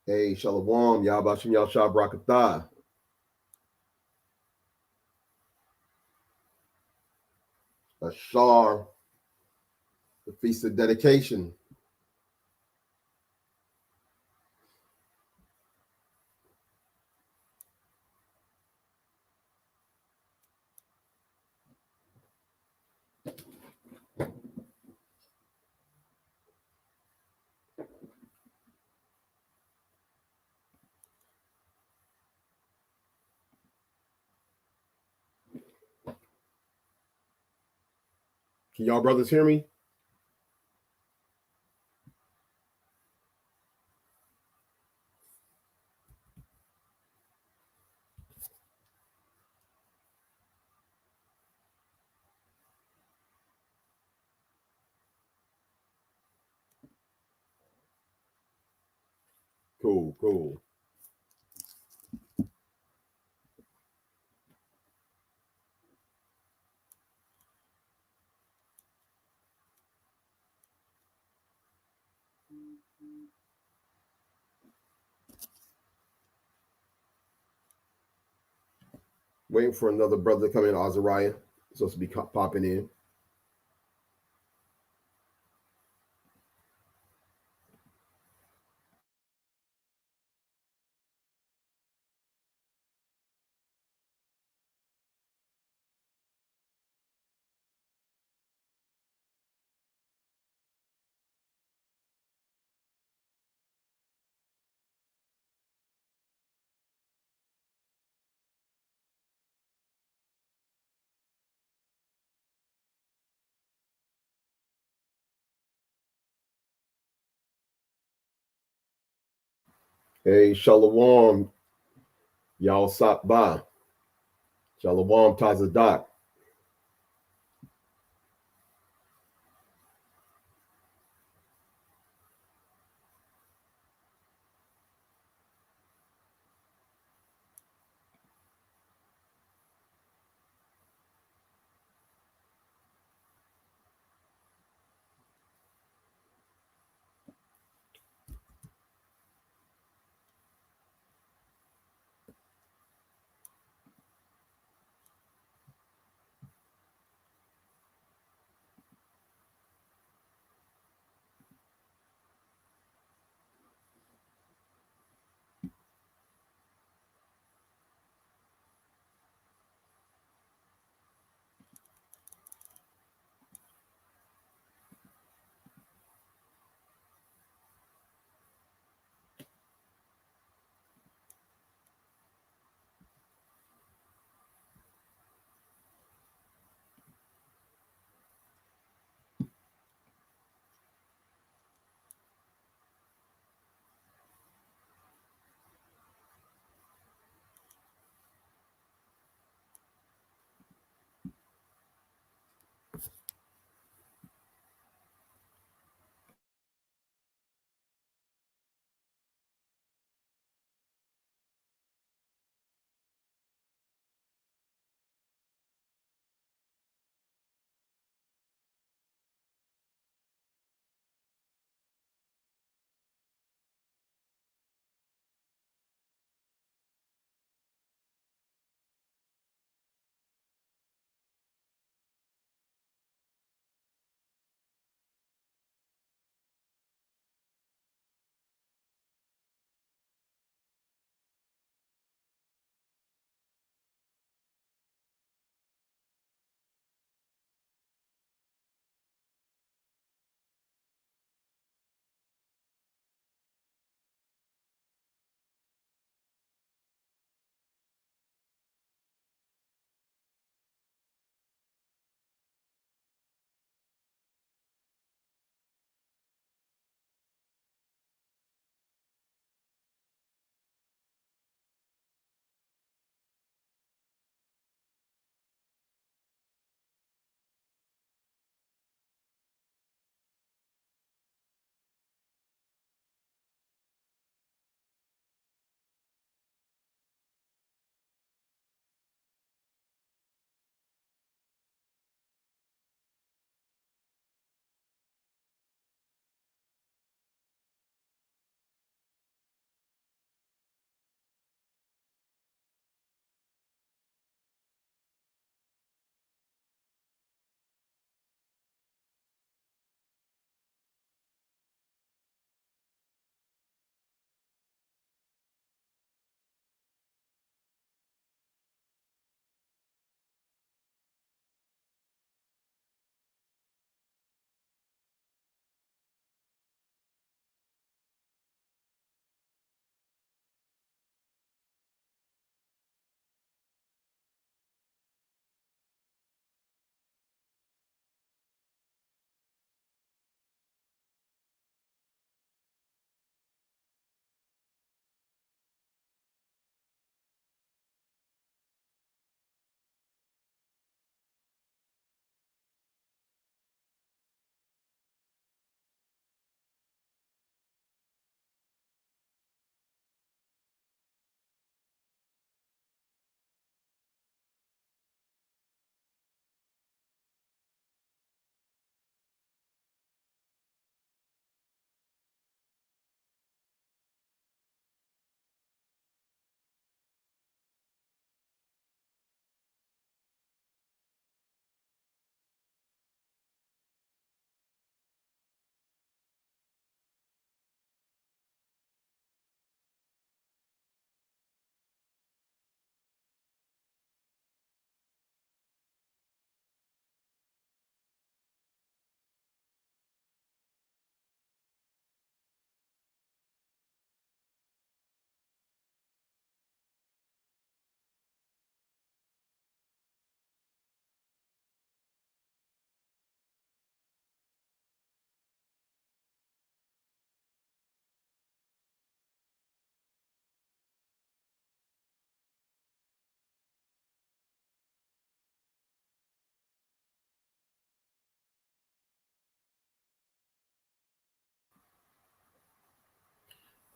Hey, Shalom, Yabashim Yashab Rakatah. Ashar, the Feast of Dedication. Can y'all brothers hear me? Cool, cool. Waiting for another brother to come in, Azariah. Supposed to be popping in. Hey, Shalom, y'all sop by. Shalom, Tazadak.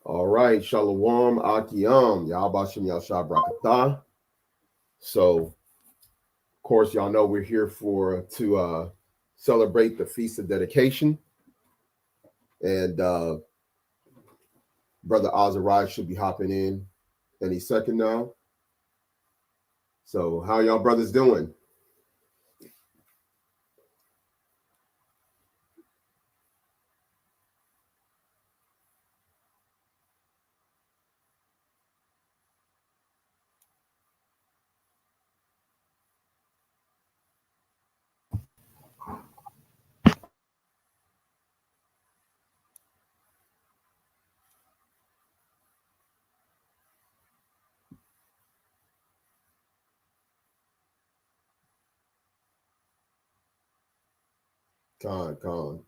All right, Shalom Akiyam, Yahbashim Yashab Rakatah. So, of course, y'all know we're here to celebrate the Feast of Dedication. And Brother Azariah should be hopping in any second now. So, how y'all brothers doing? Con.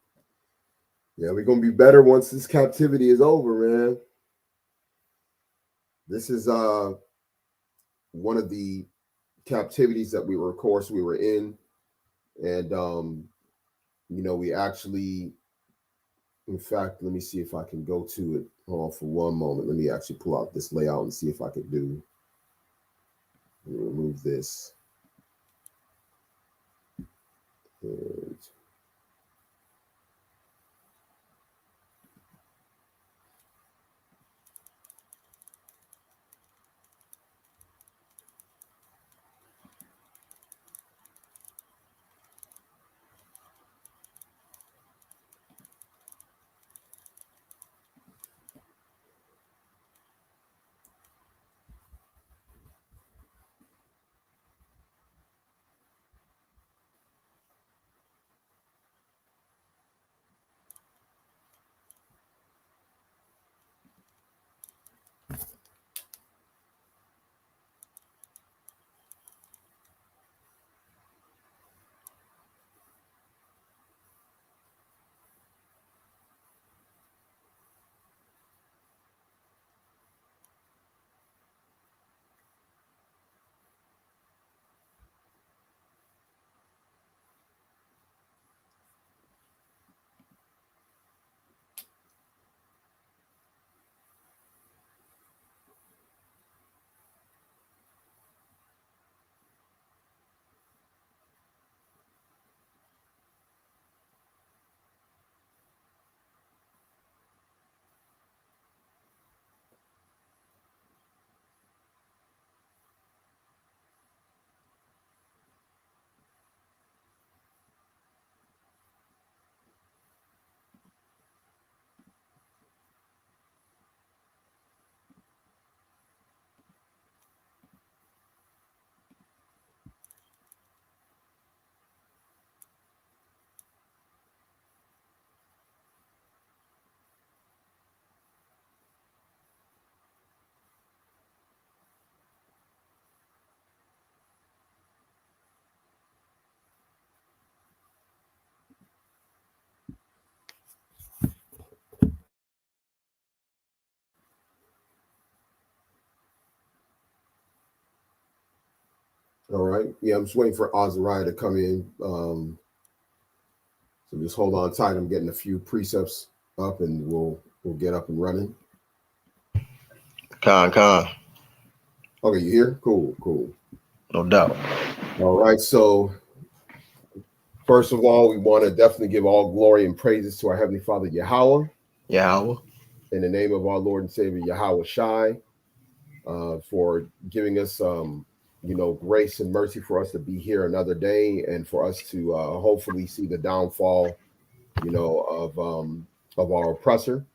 Yeah, we're gonna be better once this captivity is over, man. This is one of the captivities that we were in, and we actually, in fact, let me see if I can go to it. Hold on for one moment. Let me actually pull out this layout and see if I could remove this. And all right, yeah, I'm just waiting for Azariah to come in. So just hold on tight. I'm getting a few precepts up, and we'll get up and running. Con. Okay, you here? Cool. No doubt. All right, so first of all, we want to definitely give all glory and praises to our Heavenly Father, Yahweh, Yahweh. in the name of our Lord and Savior, Yahweh Shai, for giving us, grace and mercy for us to be here another day, and for us to hopefully see the downfall, of our oppressor.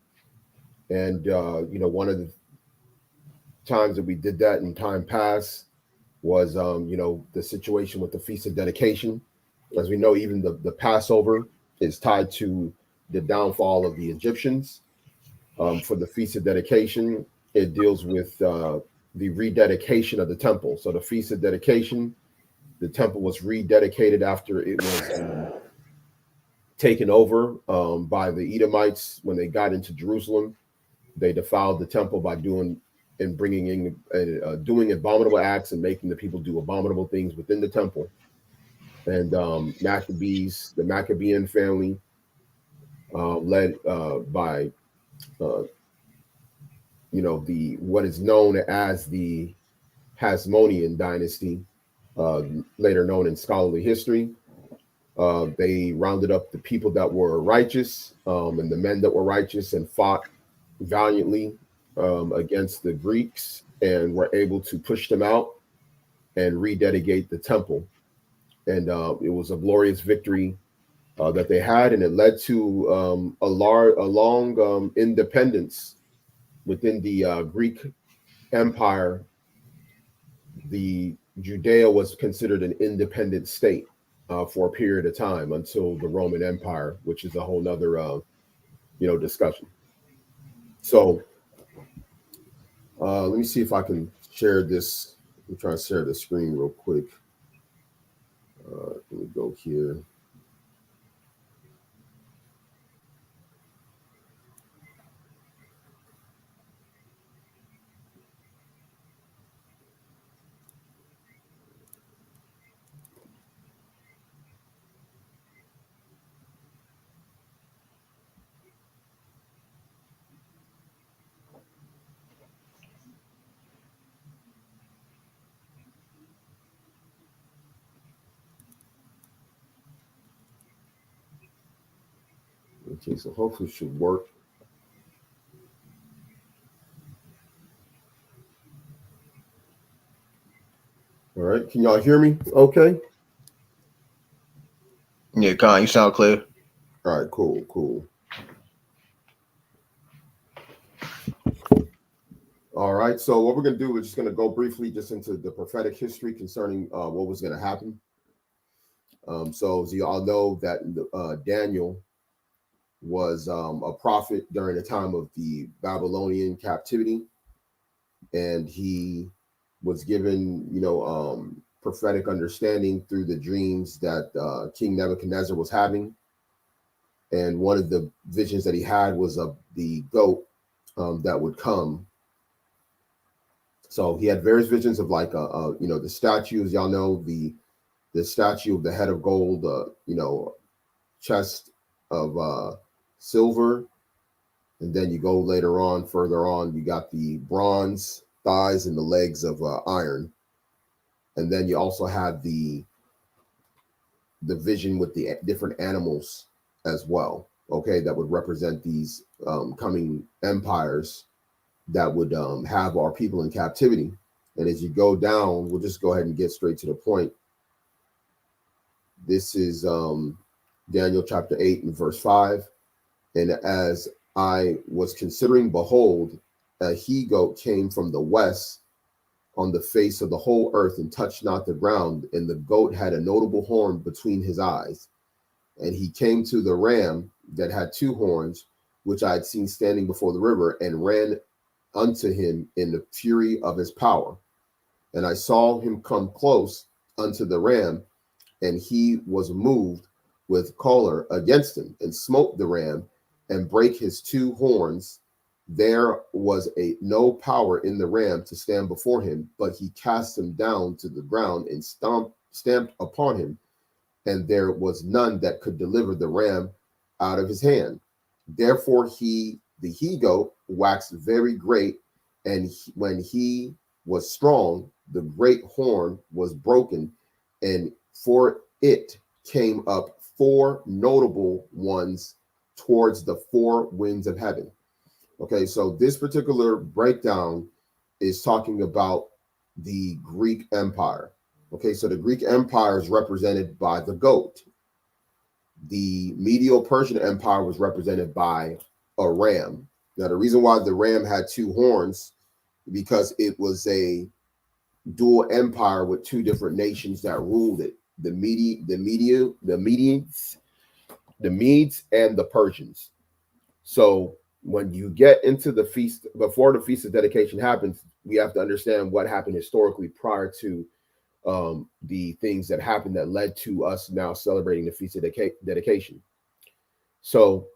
And one of the times that we did that in time past was, the situation with the Feast of Dedication. As we know, even the Passover is tied to the downfall of the Egyptians. For the Feast of Dedication, it deals with the rededication of the temple. So the Feast of Dedication, the temple was rededicated after it was taken over by the Edomites when they got into Jerusalem. They defiled the temple by doing abominable acts and making the people do abominable things within the temple. And the Maccabean family, led by the what is known as the Hasmonean dynasty, uh, later known in scholarly history. They rounded up the people that were righteous, and the men that were righteous, and fought valiantly against the Greeks, and were able to push them out and rededicate the temple. And it was a glorious victory that they had, and it led to a long independence within the Greek Empire. The Judea was considered an independent state for a period of time until the Roman Empire, which is a whole nother discussion. So let me see if I can share this. I'm trying to share the screen real quick. Let me go here. Okay, so hopefully it should work. All right, can y'all hear me? Okay. Yeah, Con, you sound clear. All right, cool, cool. All right, so what we're going to do is just going to go briefly just into the prophetic history concerning what was going to happen. So as you all know that Daniel was a prophet during the time of the Babylonian captivity, and he was given, prophetic understanding through the dreams that King Nebuchadnezzar was having. And one of the visions that he had was of the goat that would come. So he had various visions of like the statues. Y'all know the statue of the head of gold, chest of silver, and then you go later on, further on, you got the bronze thighs and the legs of iron, and then you also had the vision with the different animals as well. Okay, that would represent these coming empires that would have our people in captivity. And as you go down, we'll just go ahead and get straight to the point. This is Daniel chapter 8 and verse 5. And as I was considering, behold, a he goat came from the west on the face of the whole earth and touched not the ground. And the goat had a notable horn between his eyes. And he came to the ram that had two horns, which I had seen standing before the river, and ran unto him in the fury of his power. And I saw him come close unto the ram, and he was moved with choler against him, and smote the ram, and brake his two horns. There was no power in the ram to stand before him, but he cast him down to the ground and stamped upon him, and there was none that could deliver the ram out of his hand. Therefore the he goat waxed very great, and when he was strong, the great horn was broken, and for it came up four notable ones towards the four winds of heaven. Okay, so this particular breakdown is talking about the Greek Empire. Okay, so the Greek Empire is represented by the goat. The Medo-Persian Empire was represented by a ram. Now, the reason why the ram had two horns, because it was a dual empire with two different nations that ruled it: the Medes, and the Persians. So when you get into the feast, before the feast of dedication happens, we have to understand what happened historically prior to the things that happened that led to us now celebrating the feast of dedication. So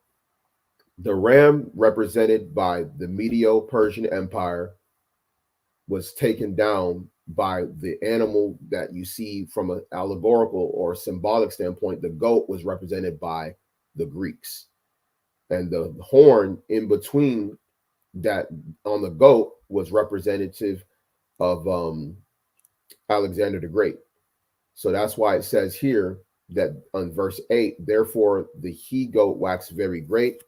the ram, represented by the Medo-Persian Empire, was taken down by the animal that you see from an allegorical or symbolic standpoint. The goat was represented by the Greeks, and the horn in between that on the goat was representative of Alexander the Great. So that's why it says here that on verse 8, therefore the he goat waxed very great,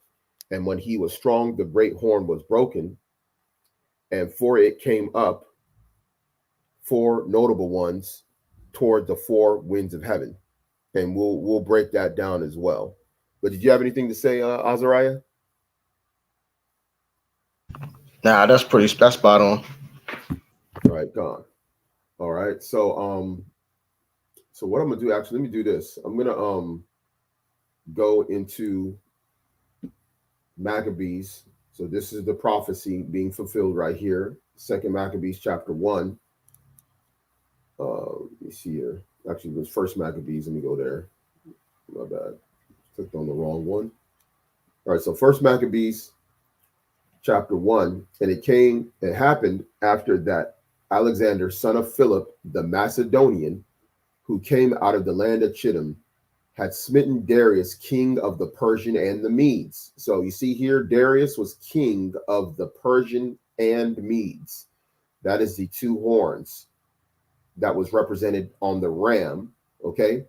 and when he was strong, the great horn was broken, and for it came up four notable ones toward the four winds of heaven. And we'll break that down as well. But did you have anything to say, Azariah? Nah, that's spot on. All right, gone. All right. So what I'm gonna do, actually, let me do this. I'm gonna go into Maccabees. So this is the prophecy being fulfilled right here. Second Maccabees chapter 1. Let me see here. Actually, it was first Maccabees. Let me go there. My bad. Clicked on the wrong one. All right, so first Maccabees chapter 1. And it happened after that Alexander, son of Philip the Macedonian, who came out of the land of Chittim, had smitten Darius, king of the Persian and the Medes. So you see here, Darius was king of the Persian and Medes. That is the two horns that was represented on the ram, okay?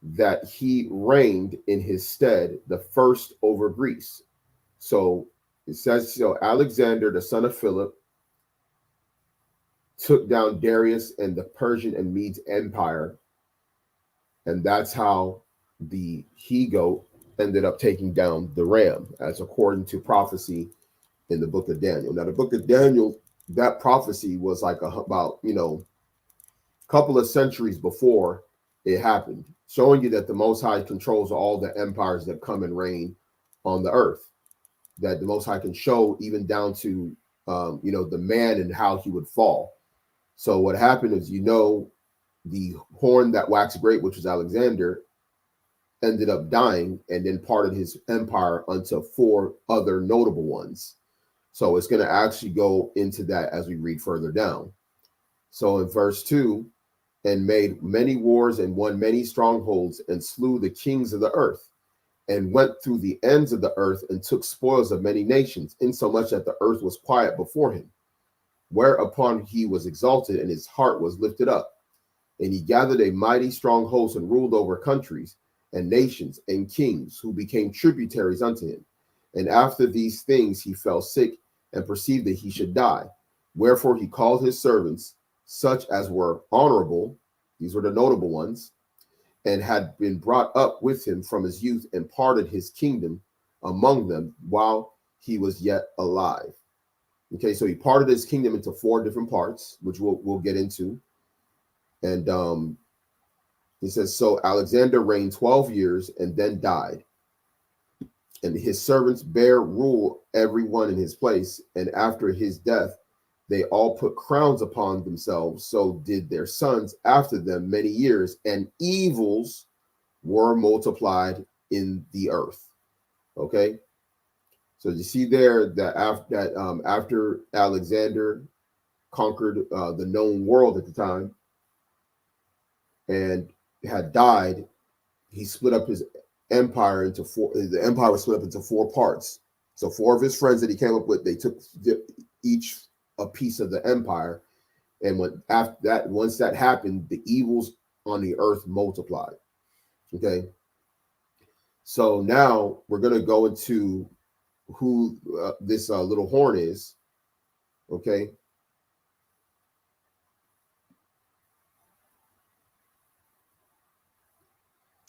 That he reigned in his stead, the first over Greece. So it says, so Alexander, the son of Philip, took down Darius and the Persian and Medes empire. And that's how the he goat ended up taking down the ram, as according to prophecy in the book of Daniel. Now, the book of Daniel, that prophecy was like about, a couple of centuries before it happened, showing you that the Most High controls all the empires that come and reign on the earth, that the Most High can show even down to, the man and how he would fall. So what happened is, the horn that waxed great, which was Alexander, ended up dying and then parted his empire unto four other notable ones. So it's going to actually go into that as we read further down. So in verse 2, and made many wars and won many strongholds and slew the kings of the earth and went through the ends of the earth and took spoils of many nations, insomuch that the earth was quiet before him. Whereupon he was exalted and his heart was lifted up. And he gathered a mighty strong host and ruled over countries and nations and kings who became tributaries unto him. And after these things he fell sick and perceived that he should die. Wherefore he called his servants, such as were honorable, these were the notable ones, and had been brought up with him from his youth, and parted his kingdom among them while he was yet alive. Okay, so he parted his kingdom into four different parts, which we'll get into. And he says, so Alexander reigned 12 years and then died. And his servants bare rule every one in his place. And after his death, they all put crowns upon themselves. So did their sons after them many years, and evils were multiplied in the earth. Okay. So you see there that after Alexander conquered the known world at the time and had died, he split up his empire into four. The empire was split up into four parts. So four of his friends that he came up with, they took each a piece of the empire. And once that happened, the evils on the earth multiplied. Okay. So now we're going to go into who this little horn is. Okay.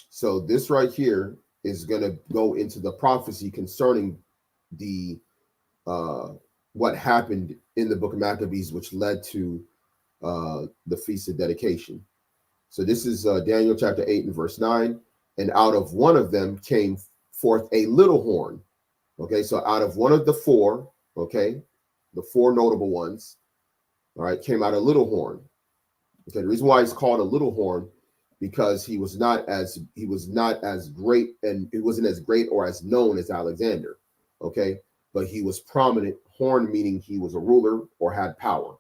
So this right here is going to go into the prophecy concerning the what happened in the book of Maccabees, which led to the Feast of Dedication. So this is Daniel chapter 8 and verse 9. And out of one of them came forth a little horn. Okay, so out of one of the four, okay, the four notable ones, all right, came out a little horn. Okay, the reason why it's called a little horn, because he was not as great, and it wasn't as great or as known as Alexander. Okay, but he was prominent. Horn meaning he was a ruler or had power.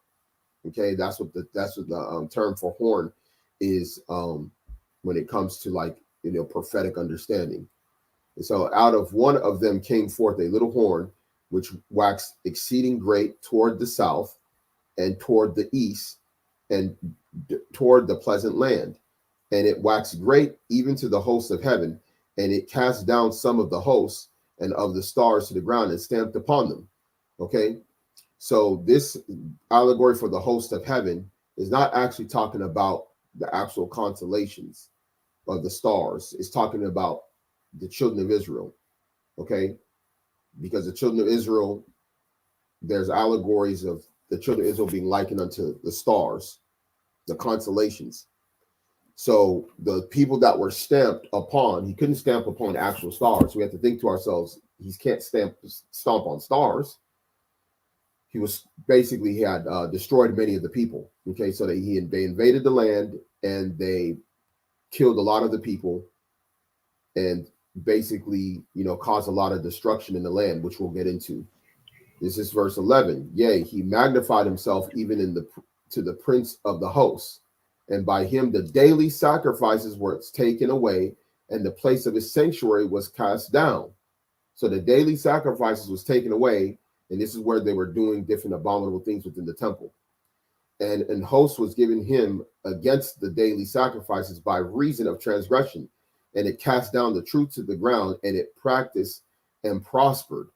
Okay, that's what the term for horn is when it comes to, like, prophetic understanding. And so out of one of them came forth a little horn, which waxed exceeding great toward the south and toward the east and toward the pleasant land. And it waxed great even to the host of heaven, and it cast down some of the hosts and of the stars to the ground and stamped upon them. Okay, so this allegory for the host of heaven is not actually talking about the actual constellations of the stars. It's talking about the children of Israel. Okay, because the children of Israel, there's allegories of the children of Israel being likened unto the stars, the constellations. So the people that were stamped upon, he couldn't stamp upon actual stars. We have to think to ourselves, he can't stomp on stars. He was basically, he had destroyed many of the people. Okay, so they invaded the land and they killed a lot of the people and basically, caused a lot of destruction in the land, which we'll get into. This is verse 11. Yea, he magnified himself even to the prince of the hosts, and by him the daily sacrifices were taken away, and the place of his sanctuary was cast down. So the daily sacrifices was taken away, and this is where they were doing different abominable things within the temple. And host was given him against the daily sacrifices by reason of transgression, and it cast down the truth to the ground, and it practiced and prospered.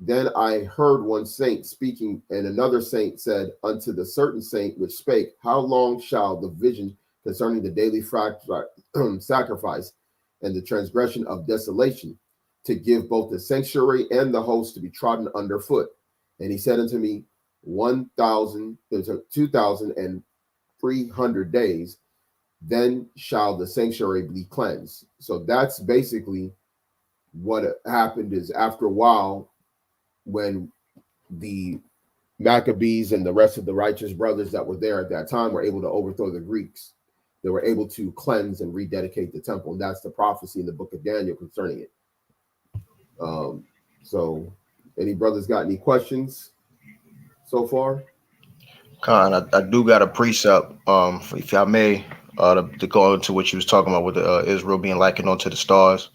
Then I heard one saint speaking, and another saint said unto the certain saint which spake, how long shall the vision concerning the daily sacrifice and the transgression of desolation, to give both the sanctuary and the host to be trodden under foot? And he said unto me, 2,300 days, then shall the sanctuary be cleansed. So that's basically what happened. Is after a while, when the Maccabees and the rest of the righteous brothers that were there at that time were able to overthrow the Greeks, they were able to cleanse and rededicate the temple. And that's the prophecy in the book of Daniel concerning it. So any brothers got any questions so far? Khan, I do got a precept, if I may, to go into what you was talking about with Israel being likened unto the stars.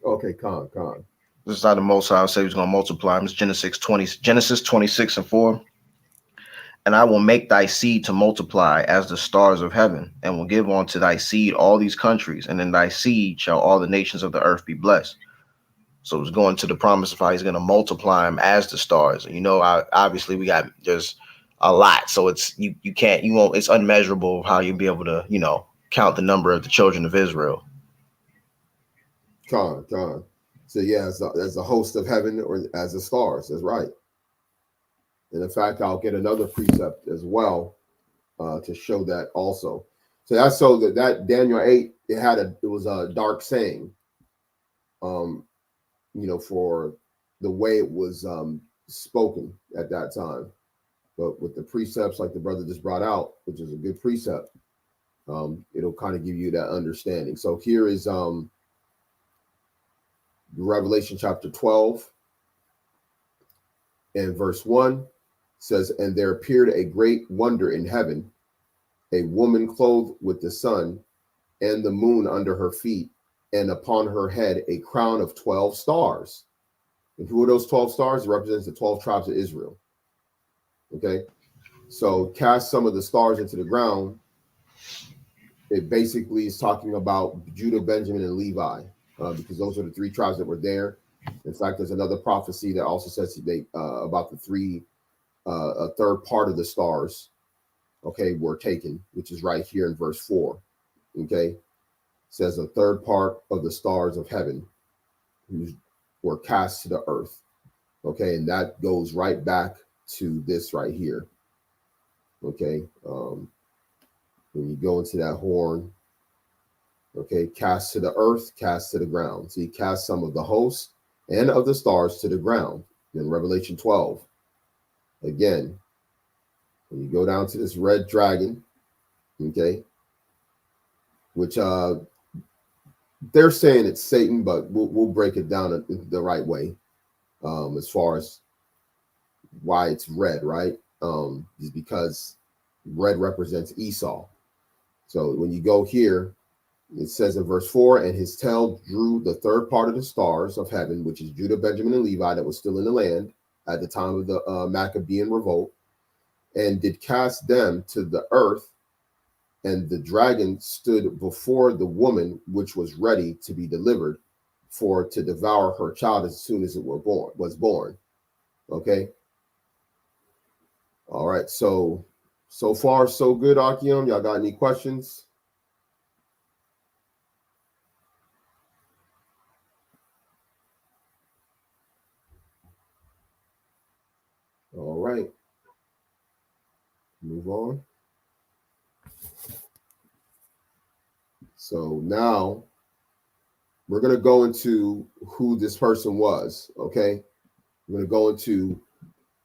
Okay, Khan. This is how the Most High say he's going to multiply them. It's Genesis 26:4. And I will make thy seed to multiply as the stars of heaven, and will give unto thy seed all these countries, and in thy seed shall all the nations of the earth be blessed. So it's going to the promise of how he's going to multiply them as the stars. Obviously there's a lot, so it's it's unmeasurable how you'll be able to count the number of the children of Israel. Khan. So yeah, as a host of heaven, or as the stars. That's right. And in fact, I'll get another precept as well to show that also. So that's so that Daniel 8, it was a dark saying, for the way it was spoken at that time. But with the precepts like the brother just brought out, which is a good precept, it'll kind of give you that understanding. So here is Revelation chapter 12 and verse 1 says, and there appeared a great wonder in heaven, a woman clothed with the sun and the moon under her feet, and upon her head a crown of 12 stars. And who are those 12 stars? It represents the 12 tribes of Israel. Okay, so cast some of the stars into the ground. It basically is talking about Judah, Benjamin, and Levi, because those are the three tribes that were there. In fact, there's another prophecy that also says about a third part of the stars, were taken, which is right here in verse 4. Okay, it says a third part of the stars of heaven who were cast to the earth. Okay, and that goes right back to this right here. Okay, when you go into that horn, cast to the earth, cast to the ground. So he cast some of the hosts and of the stars to the ground. In Revelation 12, again, when you go down to this red dragon, which they're saying it's Satan, but we'll break it down the right way, as far as why it's red, right? Is because red represents Esau. So when you go here, It says in verse 4, and his tail drew the third part of the stars of heaven, which is Judah, Benjamin, and Levi, that was still in the land at the time of the Maccabean revolt, and did cast them to the earth. And the dragon stood before the woman, which was ready to be delivered, for to devour her child as soon as it was born. Okay. All right. So far so good, Akium. Y'all got any questions? All right. Move on. So now we're going to go into who this person was. Okay. We're going to go into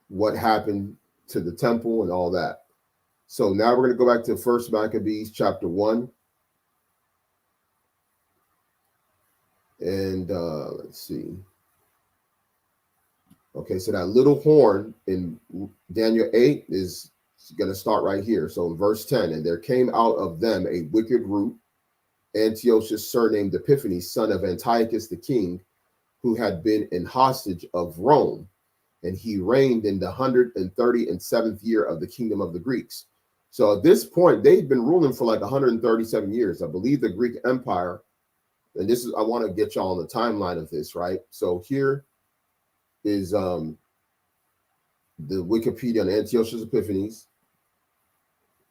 what happened to the temple and all that. So now we're going to go back to First Maccabees chapter 1. And let's see. Okay, so that little horn in Daniel 8 is going to start right here. So in verse 10, and there came out of them a wicked root, Antiochus, surnamed Epiphanes, son of Antiochus the king, who had been in hostage of Rome. And he reigned in the 137th year of the kingdom of the Greeks. So at this point, they've been ruling for like 137 years. I believe the Greek Empire, and this is, I want to get y'all on the timeline of this, right? So here is the Wikipedia on Antiochus Epiphanes.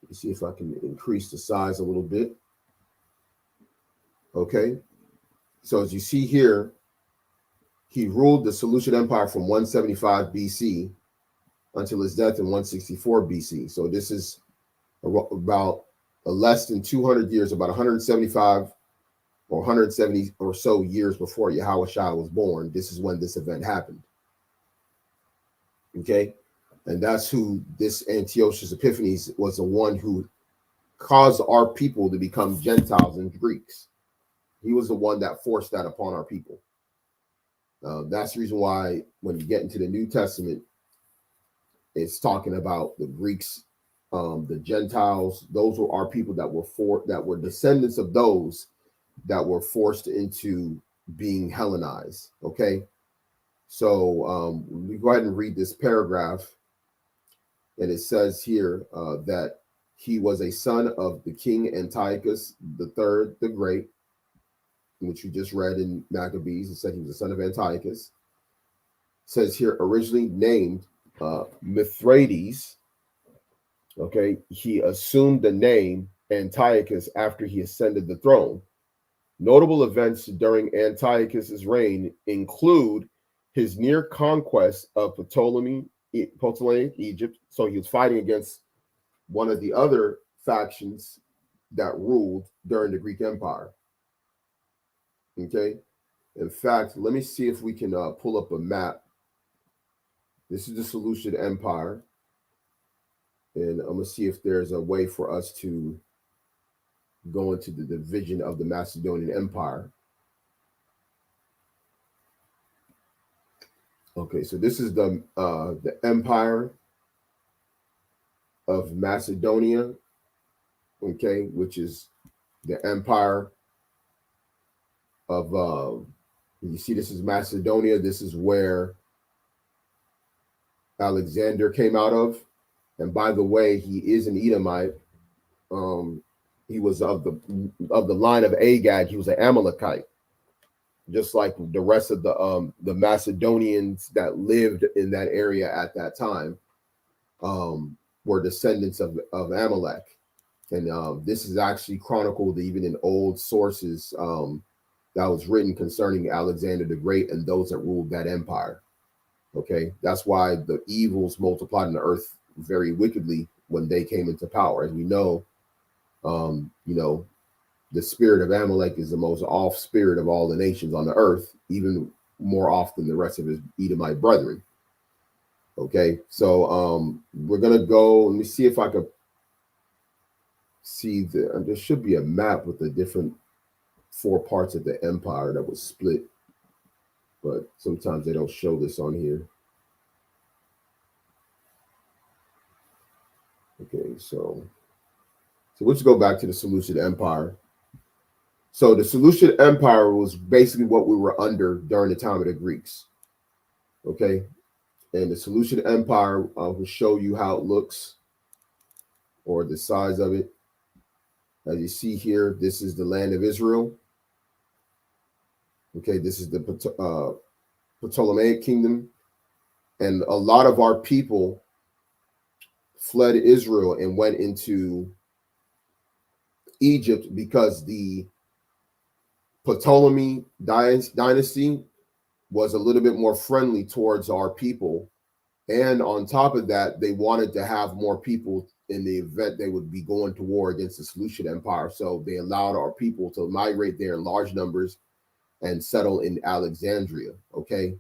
Let me see if I can increase the size a little bit. Okay. So as you see here, he ruled the Seleucid Empire from 175 BC until his death in 164 BC. So this is about less than 200 years, about 175 or 170 or so years before Yahushua was born. This is when this event happened. Okay. And that's who this Antiochus Epiphanes was, the one who caused our people to become Gentiles and Greeks. He was the one that forced that upon our people. That's the reason why when you get into the New Testament, it's talking about the Greeks, the Gentiles. Those were our people that were descendants of those that were forced into being Hellenized. Okay, so we go ahead and read this paragraph, and it says here that he was a son of the king Antiochus the Third, the Great, which we just read in Maccabees. It said he was a son of Antiochus. It says here originally named Mithridates. Okay, he assumed the name Antiochus after he ascended the throne. Notable events during Antiochus's reign include his near conquest of Ptolemy, Egypt. So he was fighting against one of the other factions that ruled during the Greek Empire. Okay. In fact, let me see if we can pull up a map. This is the Seleucid Empire. And I'm going to see if there's a way for us to go into the division of the Macedonian Empire. Okay, so this is the Empire of Macedonia, okay, which is the Empire of, you see this is Macedonia. This is where Alexander came out of. And by the way, he is an Edomite. He was of the line of Agag. He was an Amalekite, just like the rest of the Macedonians that lived in that area at that time were descendants of Amalek. And this is actually chronicled even in old sources that was written concerning Alexander the Great and those that ruled that empire. Okay, that's why the evils multiplied on the earth very wickedly when they came into power. As we know, the spirit of Amalek is the most off spirit of all the nations on the earth, even more off than the rest of his Edomite brethren. Okay, so we're gonna go. Let me see if I could see there should be a map with the different 4 parts of the empire that was split, but sometimes they don't show this on here. Okay, so let's go back to the Seleucid Empire. So the Seleucid Empire was basically what we were under during the time of the Greeks. Okay, and the Seleucid Empire will show you how it looks or the size of it. As you see here, this is the land of Israel. Okay, this is the Ptolemaic kingdom, and a lot of our people fled Israel and went into Egypt because the Ptolemy dynasty was a little bit more friendly towards our people. And on top of that, they wanted to have more people in the event they would be going to war against the Seleucid Empire. So they allowed our people to migrate there in large numbers and settle in Alexandria, okay?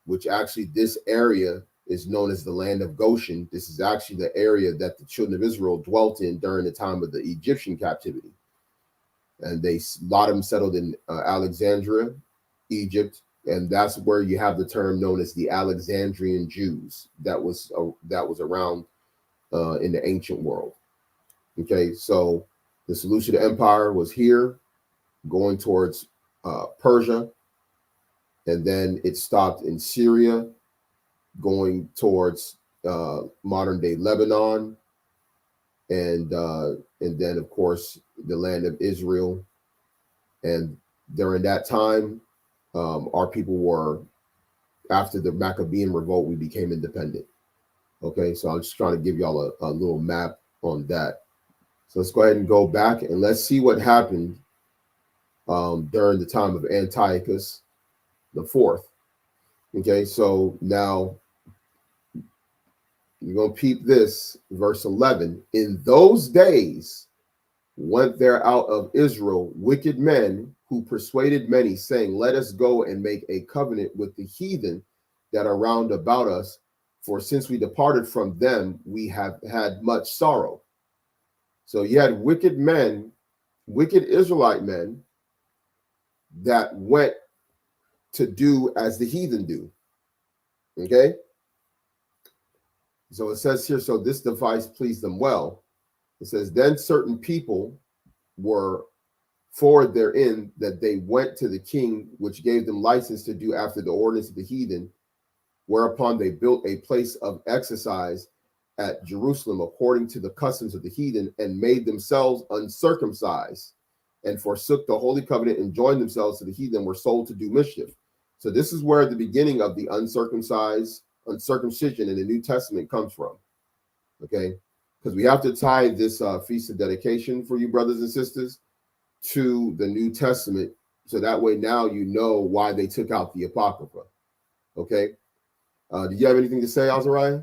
Which actually, this area is known as the land of Goshen. This is actually the area that the children of Israel dwelt in during the time of the Egyptian captivity. And a lot of them settled in Alexandria, Egypt, and that's where you have the term known as the Alexandrian Jews. That was around in the ancient world. Okay, so the Seleucid Empire was here, going towards Persia, and then it stopped in Syria, going towards modern day Lebanon, and then of course the land of Israel. And during that time, our people were, after the Maccabean revolt, we became independent. Okay, so I'm just trying to give y'all a little map on that. So let's go ahead and go back and let's see what happened during the time of Antiochus the Fourth. Okay, so now you're going to peep this, verse 11. In those days went there out of Israel wicked men who persuaded many, saying, let us go and make a covenant with the heathen that are round about us. For since we departed from them, we have had much sorrow. So you had wicked men, wicked Israelite men that went to do as the heathen do. Okay. So it says here, so this device pleased them well. It says, then certain people were forward therein, that they went to the king, which gave them license to do after the ordinance of the heathen, whereupon they built a place of exercise at Jerusalem according to the customs of the heathen, and made themselves uncircumcised, and forsook the holy covenant, and joined themselves to the heathen, were sold to do mischief. So this is where the beginning of the uncircumcision in the New Testament comes from. Okay, because we have to tie this feast of dedication for you brothers and sisters to the New Testament, so that way now you know why they took out the Apocrypha. Okay. Do you have anything to say, Azariah?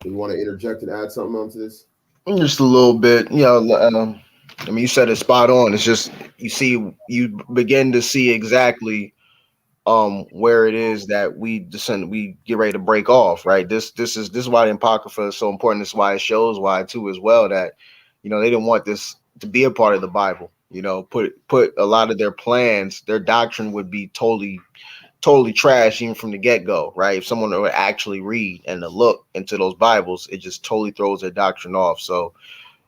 Do you want to interject and add something onto this? Just a little bit, I mean, you said it spot on. It's just you begin to see exactly where it is that we get ready to break off, right? This is why the Apocrypha is so important. This is why it shows why too as well, that they didn't want this to be a part of the Bible. Put a lot of their plans, their doctrine would be totally trash even from the get-go, right? If someone would actually read and to look into those Bibles, it just totally throws their doctrine off. So,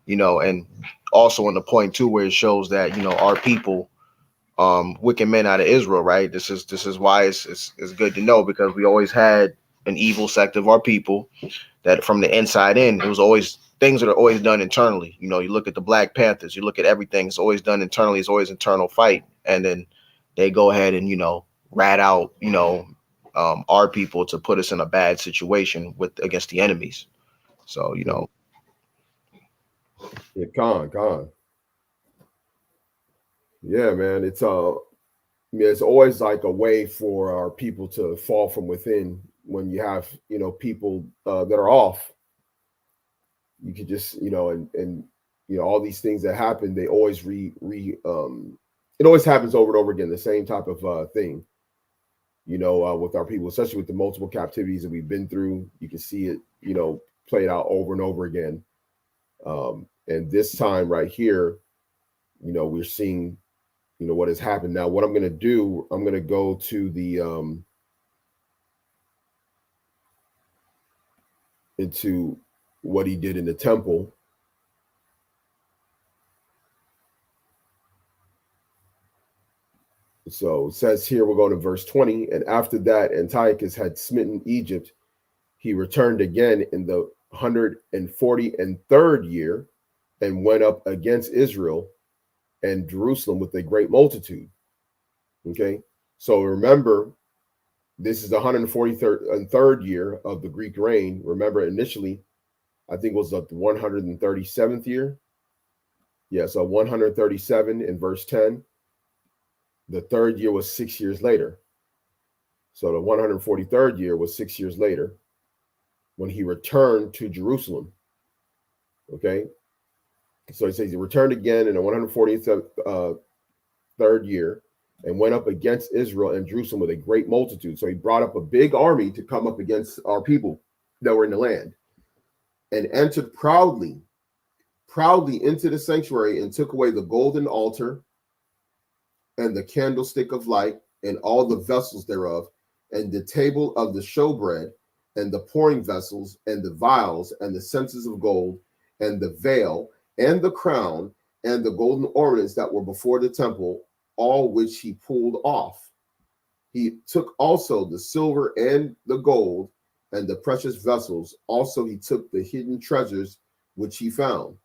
and also on the point too, where it shows that, our people, wicked men out of Israel, right? This is why it's good to know, because we always had an evil sect of our people that from the inside in, it was always things that are always done internally. You look at the Black Panthers, you look at everything, it's always done internally, it's always internal fight. And then they go ahead and, rat out, our people to put us in a bad situation against the enemies. So, Yeah, con. Yeah, man. Yeah, it's always like a way for our people to fall from within. When you have, people that are off, you could just, and all these things that happen, they always it always happens over and over again, the same type of thing. With our people, especially with the multiple captivities that we've been through, you can see it, played out over and over again. And this time right here, we're seeing, what has happened. Now, what I'm going to do, I'm going to go to the into what he did in the temple. So it says here, we're going to verse 20. And after that, Antiochus had smitten Egypt. He returned again in the 143rd year and went up against Israel and Jerusalem with a great multitude. Okay. So remember, this is the 143rd year of the Greek reign. Remember, initially, I think it was the 137th year. Yeah, so 137 in verse 10. The third year was 6 years later. So the 143rd year was 6 years later when he returned to Jerusalem. Okay. So he says he returned again in the 143rd year and went up against Israel and Jerusalem with a great multitude. So he brought up a big army to come up against our people that were in the land, and entered proudly into the sanctuary and took away the golden altar and the candlestick of light and all the vessels thereof, and the table of the showbread, and the pouring vessels, and the vials, and the censers of gold, and the veil, and the crown, and the golden ornaments that were before the temple, all which he pulled off. He took also the silver and the gold, and the precious vessels. Also he took the hidden treasures which he found.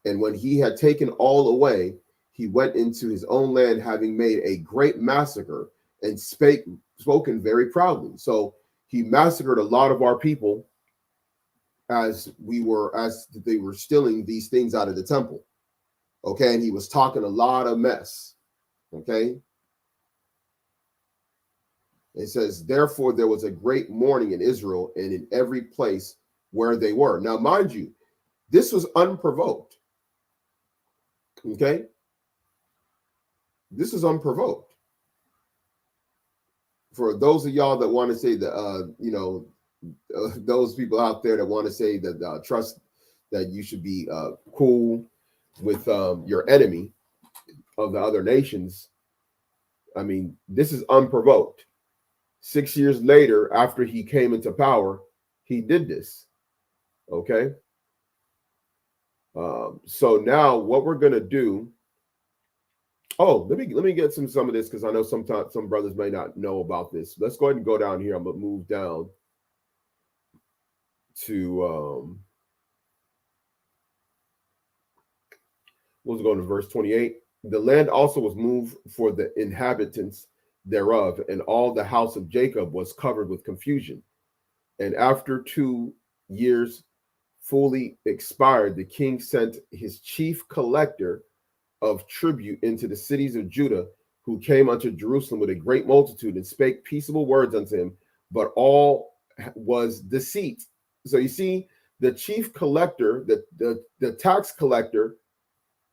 And when he had taken all away, he went into his own land, having made a great massacre, and spoken very proudly. So he massacred a lot of our people as they were stealing these things out of the temple. Okay, and he was talking a lot of mess. Okay. It says, therefore, there was a great mourning in Israel and in every place where they were. Now, mind you, this was unprovoked. Okay. This is unprovoked. For those of y'all that want to say that, those people out there that want to say that trust that you should be cool with your enemy of the other nations. I mean, this is unprovoked. 6 years later, after he came into power, he did this. Okay. So now what we're gonna do. Oh, let me get some of this, because I know sometimes some brothers may not know about this. Let's go ahead and go down here. I'm gonna move down to we'll go to verse 28. The land also was moved for the inhabitants thereof, and all the house of Jacob was covered with confusion. And after 2 years fully expired, the king sent his chief collector of tribute into the cities of Judah, who came unto Jerusalem with a great multitude, and spake peaceable words unto him, but all was deceit. So you see, the chief collector, the tax collector,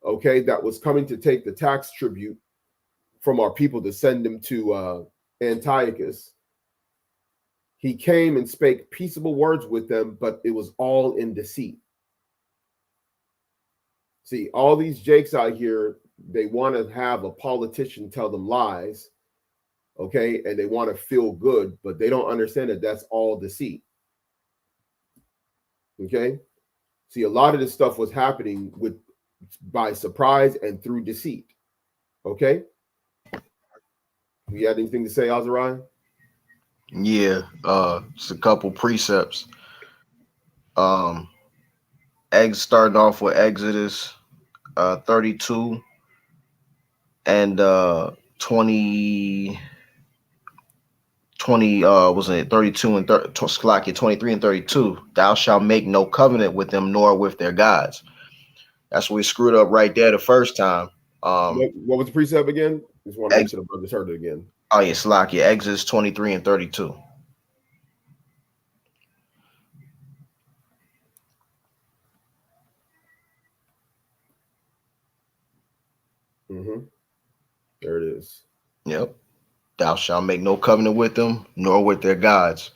okay, that was coming to take the tax tribute from our people to send them to Antiochus. He came and spake peaceable words with them, but it was all in deceit. See, all these jakes out here, they want to have a politician tell them lies, okay, and they want to feel good, but they don't understand that that's all deceit. Okay, see, a lot of this stuff was happening by surprise and through deceit. Okay, you had anything to say, Azariah? Yeah, it's a couple precepts. Um, starting off with Exodus 32 and 20 20 was it 32 and 23 and 32. Thou shalt make no covenant with them nor with their gods. That's what we screwed up right there the first time. What was the precept again? Just want to make sure the brothers heard it again. Oh yeah, Salakia, Exodus 23 and 32. Mm-hmm. There it is. Yep. Thou shalt make no covenant with them nor with their gods.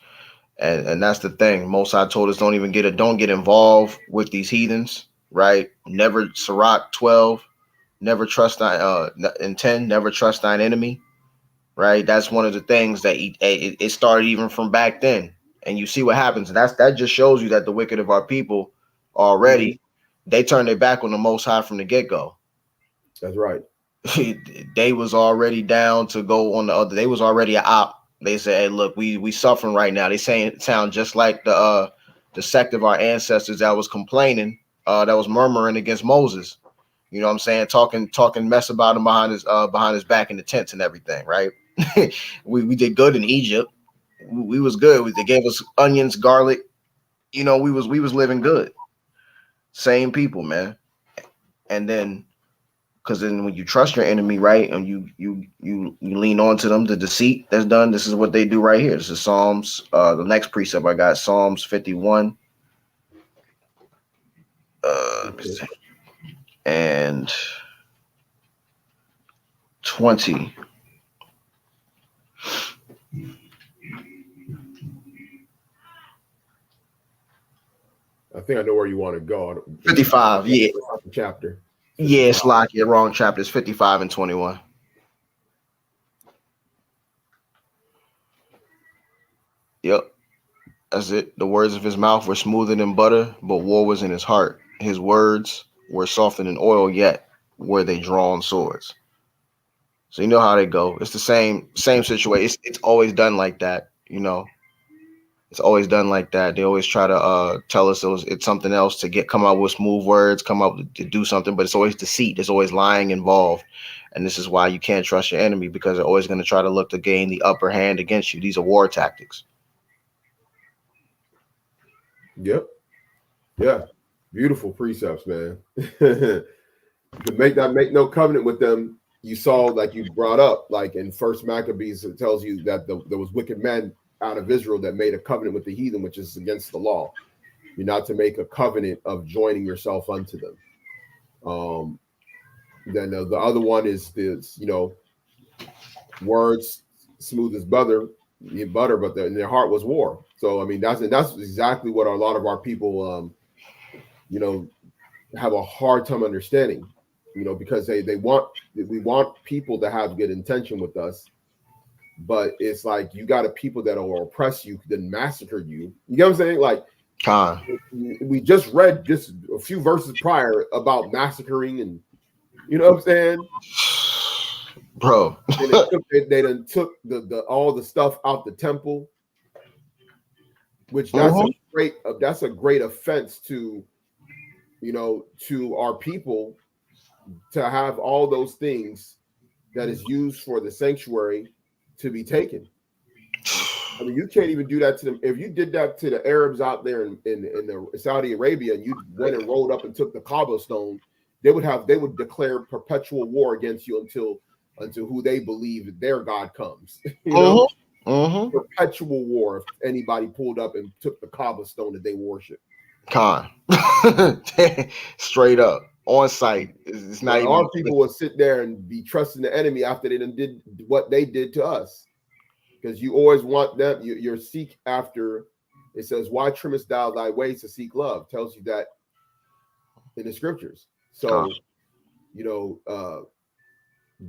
And that's the thing. Most High told us don't get involved with these heathens, right? Never Sirach 12, never trust and 10, never trust thine enemy, right? That's one of the things that it started even from back then. And you see what happens. And that just shows you that the wicked of our people already, Mm-hmm. they turned their back on the Most High from the get-go. That's right. they was already down to go on the other. They was already a op. They said, "Hey, look, we suffering right now." They sound just like the sect of our ancestors that was complaining, that was murmuring against Moses. You know what I'm saying? Talking mess about him behind his back in the tents and everything, right? we did good in Egypt. We was good. They gave us onions, garlic. You know, we was living good. Same people, man. And then, because then when you trust your enemy, right, and you lean on to them, the deceit that's done. This is what they do right here. This is Psalms. The next precept I got Psalms 51. Let me see. And 20. I think I know where you want to go. 55. Yeah. Chapter. Yeah, it's like your wrong chapter. It's 55 and 21. Yep. That's it. The words of his mouth were smoother than butter, but war was in his heart. His words were softer than oil, yet were they drawn swords. So you know how they go. It's the same situation. It's always done like that. You know, it's always done like that. They always try to tell us it's something else to come up with smooth words, come up to do something, but it's always deceit. There's always lying involved, and this is why you can't trust your enemy, because they're always going to try to look to gain the upper hand against you. These are war tactics. Yep. Yeah. Beautiful precepts, man. To make no covenant with them. You saw, like you brought up, like in First Maccabees, it tells you that there was wicked men out of Israel that made a covenant with the heathen, which is against the law. You're not to make a covenant of joining yourself unto them. Then the other one is this, words smooth as butter, but in their heart was war. So I mean, that's exactly what a lot of our people, have a hard time understanding. Because we want people to have good intention with us, but it's like you got a people that will oppress you, then massacre you. You know what I'm saying? Like, we just read just a few verses prior about massacring, and you know what I'm saying, bro. they done took the all the stuff out the temple, which that's a great offense to to our people, to have all those things that is used for the sanctuary to be taken. I mean, you can't even do that to them. If you did that to the Arabs out there in the Saudi Arabia, and you went and rolled up and took the cobblestone, they would declare perpetual war against you until who they believe their God comes. Perpetual war if anybody pulled up and took the cobblestone that they worship. Straight up on site. It's not even. Our people will sit there and be trusting the enemy after they did what they did to us. Because you always want them, you're seek after. It says, "Why trimmest thou thy ways to seek love?" Tells you that in the scriptures. So,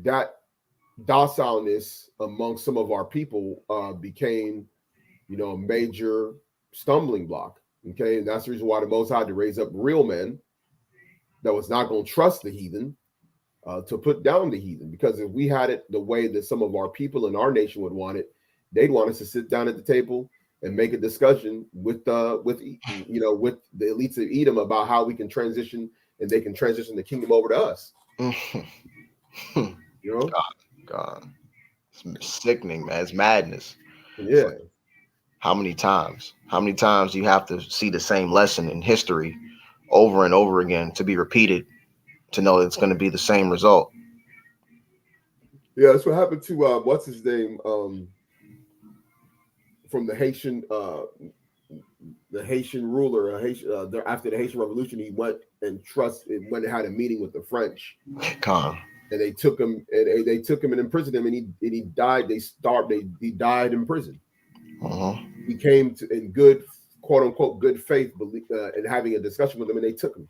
that docileness among some of our people became, a major stumbling block. Okay, and that's the reason why the Most High had to raise up real men that was not going to trust the heathen, to put down the heathen. Because if we had it the way that some of our people in our nation would want it, they'd want us to sit down at the table and make a discussion with the elites of Edom about how we can transition, and they can transition the kingdom over to us. God, it's sickening, man. It's madness. Yeah. How many times do you have to see the same lesson in history over and over again to be repeated, to know it's going to be the same result? Yeah, that's what happened to what's his name, from the Haitian ruler, after the Haitian Revolution. He went and had a meeting with the French, and they took him and imprisoned him, and he died. He died in prison. He came to in good, quote unquote, good faith, and having a discussion with them, and they took him.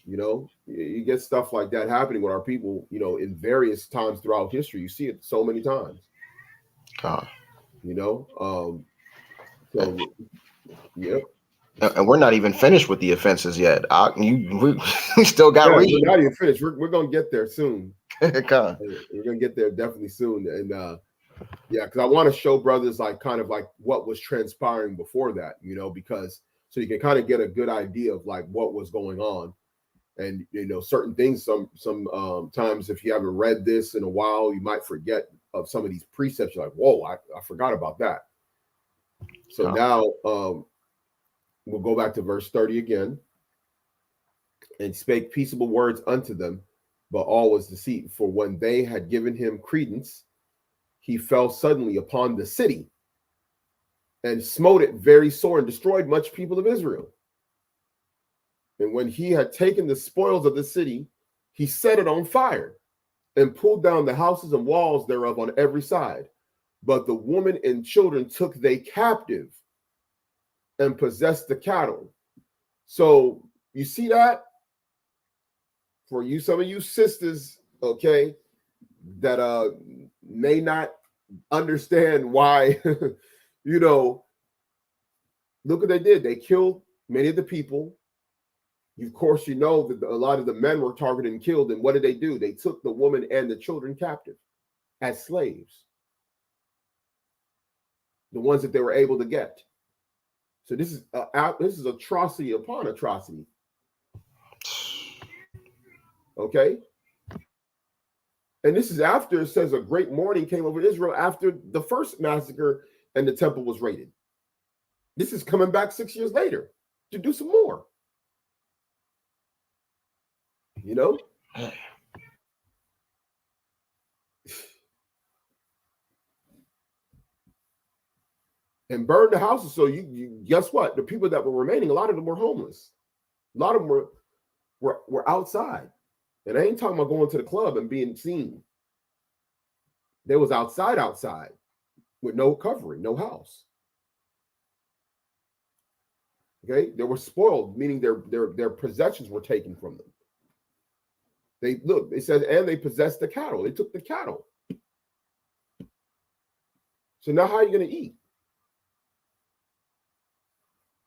You get stuff like that happening with our people, in various times throughout history. You see it so many times. So, yep. And we're not even finished with the offenses yet. We still got Yeah, we're reading. not even finished. We're gonna get there soon. Con. We're gonna get there definitely soon. And yeah, because I want to show brothers like kind of like what was transpiring before that, because so you can kind of get a good idea of like what was going on. And certain things some times if you haven't read this in a while, you might forget of some of these precepts. You're like, whoa, I forgot about that. So now we'll go back to verse 30 again. And spake peaceable words unto them, but all was deceit. For when they had given him credence, he fell suddenly upon the city and smote it very sore and destroyed much people of Israel. And when he had taken the spoils of the city, he set it on fire and pulled down the houses and walls thereof on every side. But the woman and children took they captive and possessed the cattle. So you see that? For you, some of you sisters, okay, that may not understand why, look what they did. They killed many of the people. Of course, you know that a lot of the men were targeted and killed. And what did they do? They took the woman and the children captive as slaves, the ones that they were able to get. So this is atrocity upon atrocity. Okay. And this is after it says a great mourning came over Israel after the first massacre and the temple was raided. This is coming back 6 years later to do some more. And burn the houses. So you guess what? The people that were remaining, a lot of them were homeless. A lot of them were outside. And I ain't talking about going to the club and being seen. They was outside with no covering, no house. Okay, they were spoiled, meaning their possessions were taken from them. It says, and they possessed the cattle. They took the cattle. So now how are you going to eat?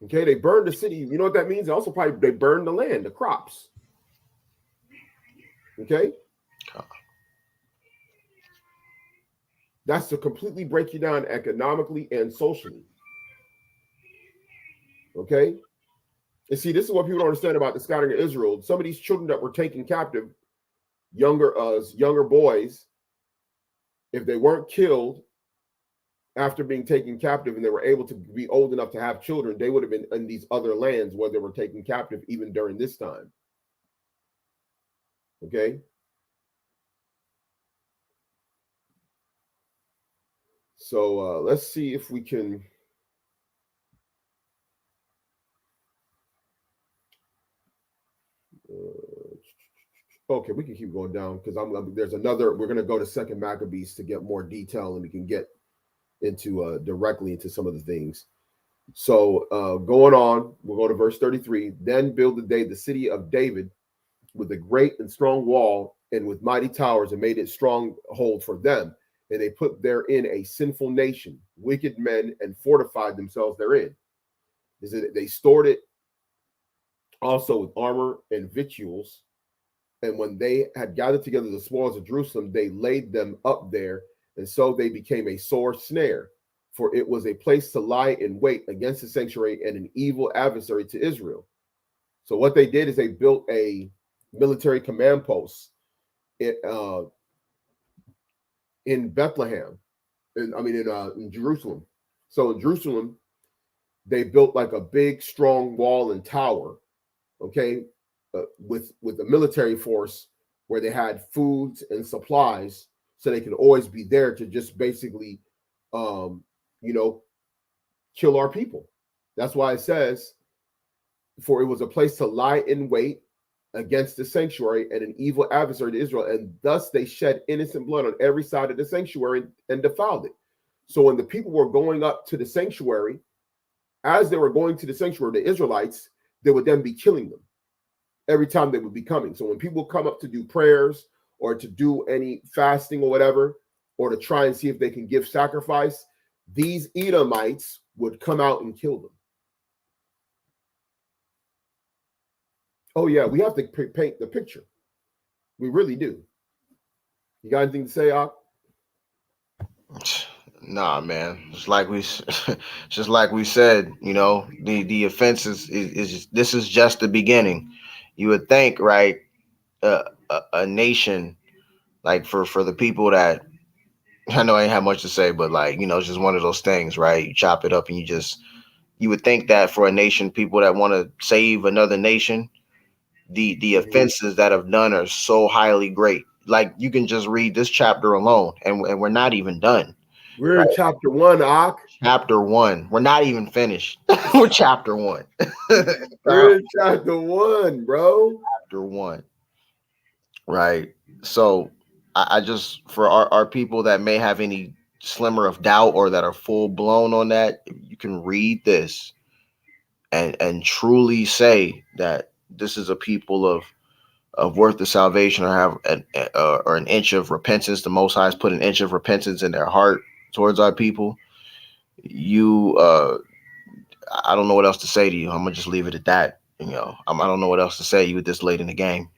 Okay, they burned the city. You know what that means? Also, probably they burned the land, the crops. Okay, that's to completely break you down economically and socially. Okay, and see, this is what people don't understand about the scattering of Israel. Some of these children that were taken captive, younger boys, if they weren't killed after being taken captive and they were able to be old enough to have children, they would have been in these other lands where they were taken captive even during this time. Okay. So let's see if we can. Okay, we can keep going down because there's another. We're going to go to Second Maccabees to get more detail, and we can get into directly into some of the things. So going on, we'll go to verse 33. Then builded they the city of David with a great and strong wall and with mighty towers, and made it stronghold for them. And they put therein a sinful nation, wicked men, and fortified themselves therein. They stored it also with armor and victuals. And when they had gathered together the spoils of Jerusalem, they laid them up there. And so they became a sore snare, for it was a place to lie in wait against the sanctuary and an evil adversary to Israel. So what they did is they built a military command post in Bethlehem, in Jerusalem. So in Jerusalem, they built like a big, strong wall and tower, okay, with a military force where they had foods and supplies, so they could always be there to just basically, kill our people. That's why it says, for it was a place to lie in wait against the sanctuary and an evil adversary to Israel, and thus they shed innocent blood on every side of the sanctuary and defiled it. So when the people were going up to the sanctuary, as they were going to the sanctuary, the Israelites, they would then be killing them every time they would be coming. So when people come up to do prayers or to do any fasting or whatever, or to try and see if they can give sacrifice, these Edomites would come out and kill them. Oh yeah, we have to paint the picture. We really do. You got anything to say, Ak? Nah, man. Just like we said, the offenses is this is just the beginning. You would think, right? A nation like for the people that I know I ain't have much to say, but like it's just one of those things, right? You chop it up and you would think that for a nation, people that want to save another nation, the Mm-hmm. offenses that have done are so highly great. Like you can just read this chapter alone, and we're not even done. We're in chapter 1, Ak. Chapter one. We're not even finished. We're chapter one. We're in chapter 1, bro. Chapter one. Right. So I just for our people that may have any slimmer of doubt or that are full blown on that, you can read this and truly say that this is a people of worth of salvation or have or an inch of repentance. The Most High has put an inch of repentance in their heart towards our people. You I don't know what else to say to you. I'm gonna just leave it at that. I don't know what else to say to you this late in the game.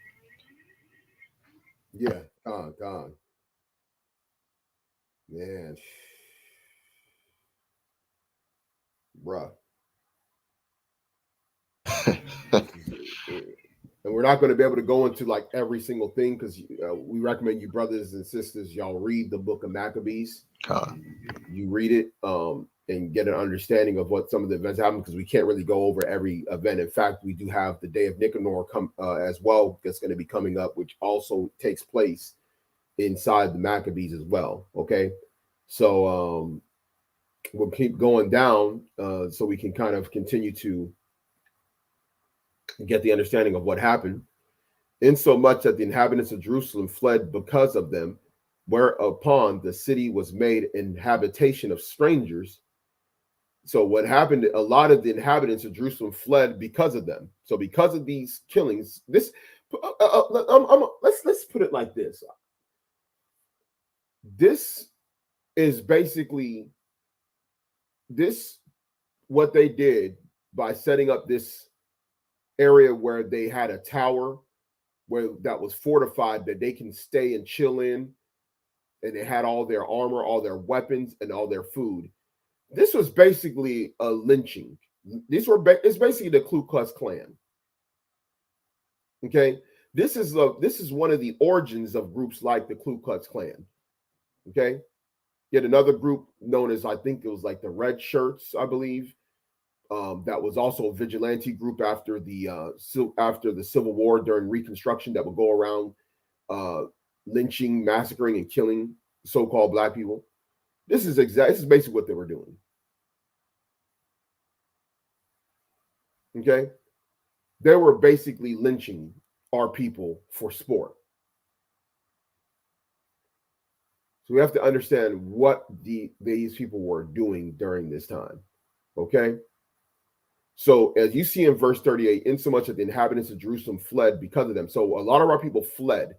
Yeah, God, man, bruh. And we're not going to be able to go into like every single thing because we recommend you brothers and sisters y'all read the book of Maccabees. You read it and get an understanding of what some of the events happen because we can't really go over every event. In fact, we do have the Day of Nicanor come as well that's going to be coming up, which also takes place inside the Maccabees as well. Okay, so we'll keep going down so we can kind of continue to get the understanding of what happened. Insomuch that the inhabitants of Jerusalem fled because of them, whereupon the city was made an habitation of strangers. So what happened? A lot of the inhabitants of Jerusalem fled because of them. So because of these killings, this let's put it like this. This is basically this what they did by setting up this area where they had a tower where that was fortified that they can stay and chill in, and they had all their armor, all their weapons, and all their food. This was basically a lynching. It's basically the Ku Klux Klan. Okay, this is one of the origins of groups like the Ku Klux Klan. Okay, yet another group known as I think it was like the Red Shirts, I believe. That was also a vigilante group after the Civil War during Reconstruction that would go around uh, lynching, massacring, and killing so-called black people. This is basically what they were doing. Okay, they were basically lynching our people for sport. So we have to understand what these people were doing during this time. Okay. So as you see in verse 38, insomuch that the inhabitants of Jerusalem fled because of them. So a lot of our people fled.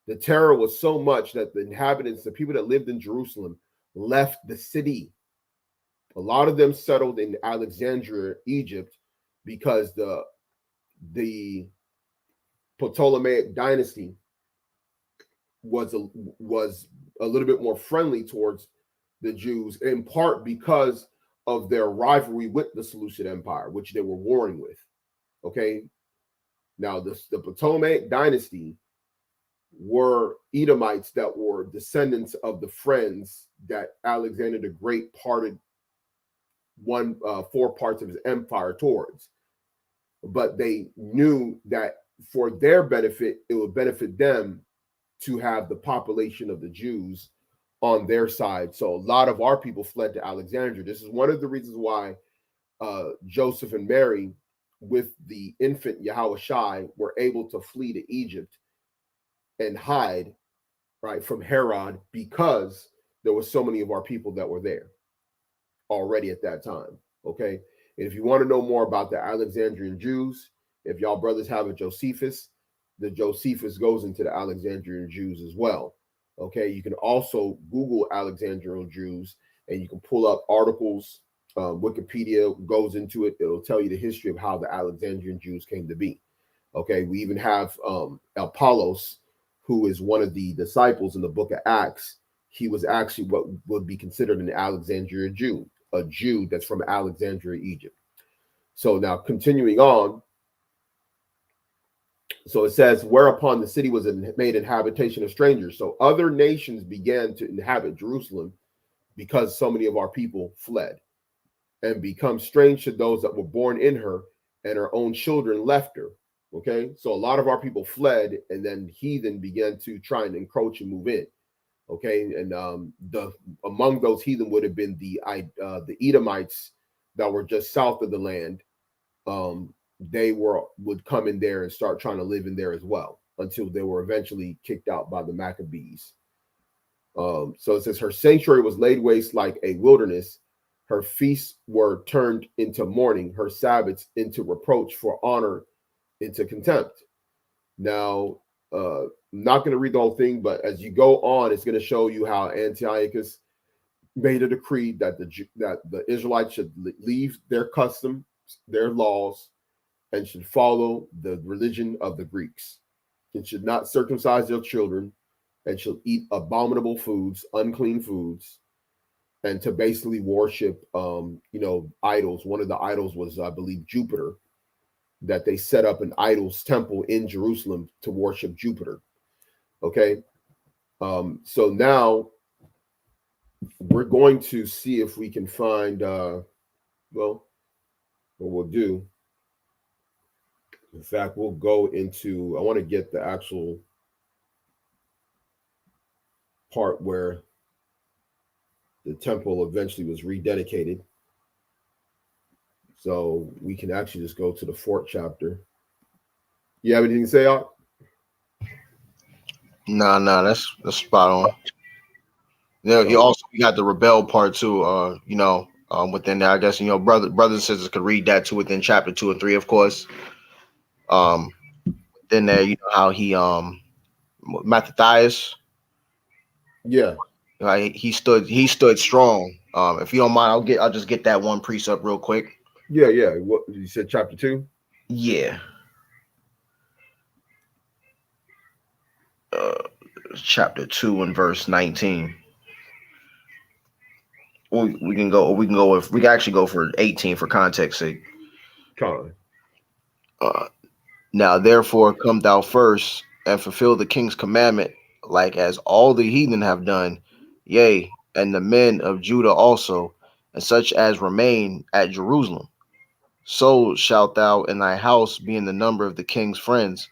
The terror was so much that the inhabitants, the people that lived in Jerusalem, left the city. A lot of them settled in Alexandria, Egypt, because the Ptolemaic dynasty was a little bit more friendly towards the Jews, in part because of their rivalry with the Seleucid Empire, which they were warring with. Okay, now the Ptolemaic dynasty were Edomites that were descendants of the friends that Alexander the Great parted four parts of his empire towards. But they knew that for their benefit, it would benefit them to have the population of the Jews on their side. So a lot of our people fled to Alexandria. This is one of the reasons why Joseph and Mary, with the infant Yahushua, were able to flee to Egypt and hide right from Herod because there were so many of our people that were there already at that time. Okay. And if you want to know more about the Alexandrian Jews, if y'all brothers have a Josephus, the Josephus goes into the Alexandrian Jews as well. Okay. You can also Google Alexandrian Jews and you can pull up articles. Wikipedia goes into it. It'll tell you the history of how the Alexandrian Jews came to be. Okay, we even have Apollos, who is one of the disciples in the book of Acts. He was actually what would be considered an Alexandria Jew, a Jew that's from Alexandria, Egypt. So now continuing on, so it says, whereupon the city was made an habitation of strangers. So other nations began to inhabit Jerusalem because so many of our people fled and become strange to those that were born in her, and her own children left her. Okay, so a lot of our people fled, and then heathen began to try and encroach and move in. Okay, and the among those heathen would have been the Edomites that were just south of the land. They would come in there and start trying to live in there as well until they were eventually kicked out by the Maccabees. So it says her sanctuary was laid waste like a wilderness. Her feasts were turned into mourning, her Sabbaths into reproach, for honor into contempt. Now, I'm not going to read the whole thing, but as you go on, it's going to show you how Antiochus made a decree that the Israelites should leave their customs, their laws, and should follow the religion of the Greeks, and should not circumcise their children, and shall eat abominable foods, unclean foods, and to basically worship, idols. One of the idols was, I believe, Jupiter, that they set up an idol's temple in Jerusalem to worship Jupiter. Okay. So now we're going to see if we can find, what we'll do. In fact, we'll go into, I want to get the actual part where the temple eventually was rededicated. So we can actually just go to the fourth chapter. You have anything to say, Art? Nah, that's spot on. You Okay. also, you got the rebel part too. Within there, I guess brothers and sisters could read that too within chapter 2 and 3, of course. Um, then there, you know how Mattathias, Yeah. right? He stood strong. If you don't mind, I'll just get that one precept real quick. Yeah. Yeah. What you said, chapter 2? Yeah, uh, chapter 2 and verse 19. We can actually go for 18 for context sake. Con. Uh, Now therefore come thou first and fulfill the king's commandment, like as all the heathen have done, yea, and the men of Judah also, and such as remain at Jerusalem. So shalt thou and thy house be in the number of the king's friends,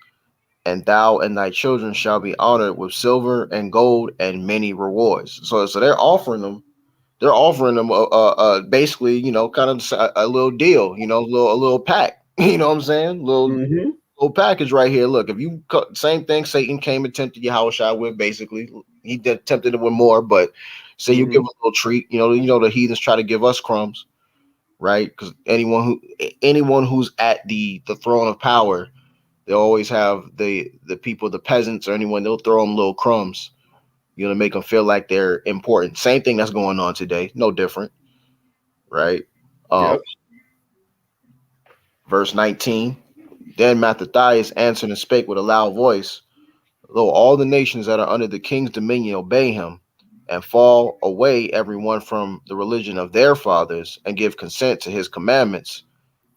and thou and thy children shall be honored with silver and gold and many rewards. So they're offering them basically, kind of a little deal, a little pack. You know what I'm saying? Mm-hmm. Little package right here. Look, if you same thing, Satan came and tempted your house shot with. Basically, he did tempted it with more, but say you give Mm-hmm. a little treat. The heathens try to give us crumbs, right? Because anyone who's at the throne of power, they always have the people, the peasants, or anyone. They'll throw them little crumbs, to make them feel like they're important. Same thing that's going on today. No different, right? Um, Yep. verse 19. Then Mattathias answered and spake with a loud voice. Though all the nations that are under the king's dominion obey him, and fall away every one from the religion of their fathers, and give consent to his commandments,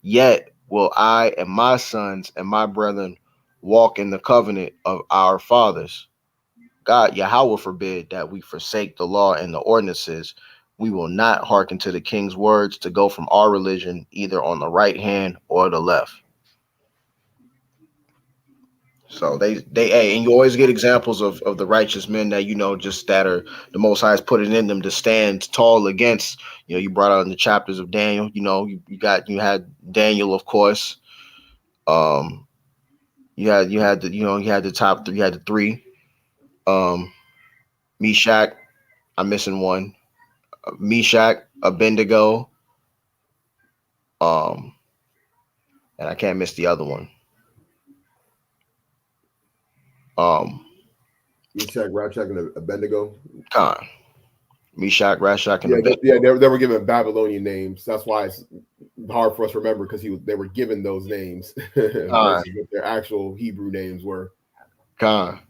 yet will I and my sons and my brethren walk in the covenant of our fathers. God, Yahweh forbid that we forsake the law and the ordinances. We will not hearken to the king's words to go from our religion either on the right hand or the left. So and you always get examples of the righteous men that just that are the Most High has put it in them to stand tall against. You brought out in the chapters of Daniel. You had Daniel, of course. Um, you had the top three. You had the three. Um, Meshach. I'm missing one. Meshach, Abednego. Um, and I can't miss the other one. Um, Meshach, Rashach, and Abednego. Khan. Meshach, Rashach, and Yeah, Abednego. they were given Babylonian names. That's why it's hard for us to remember because they were given those names versus what their actual Hebrew names were. Con.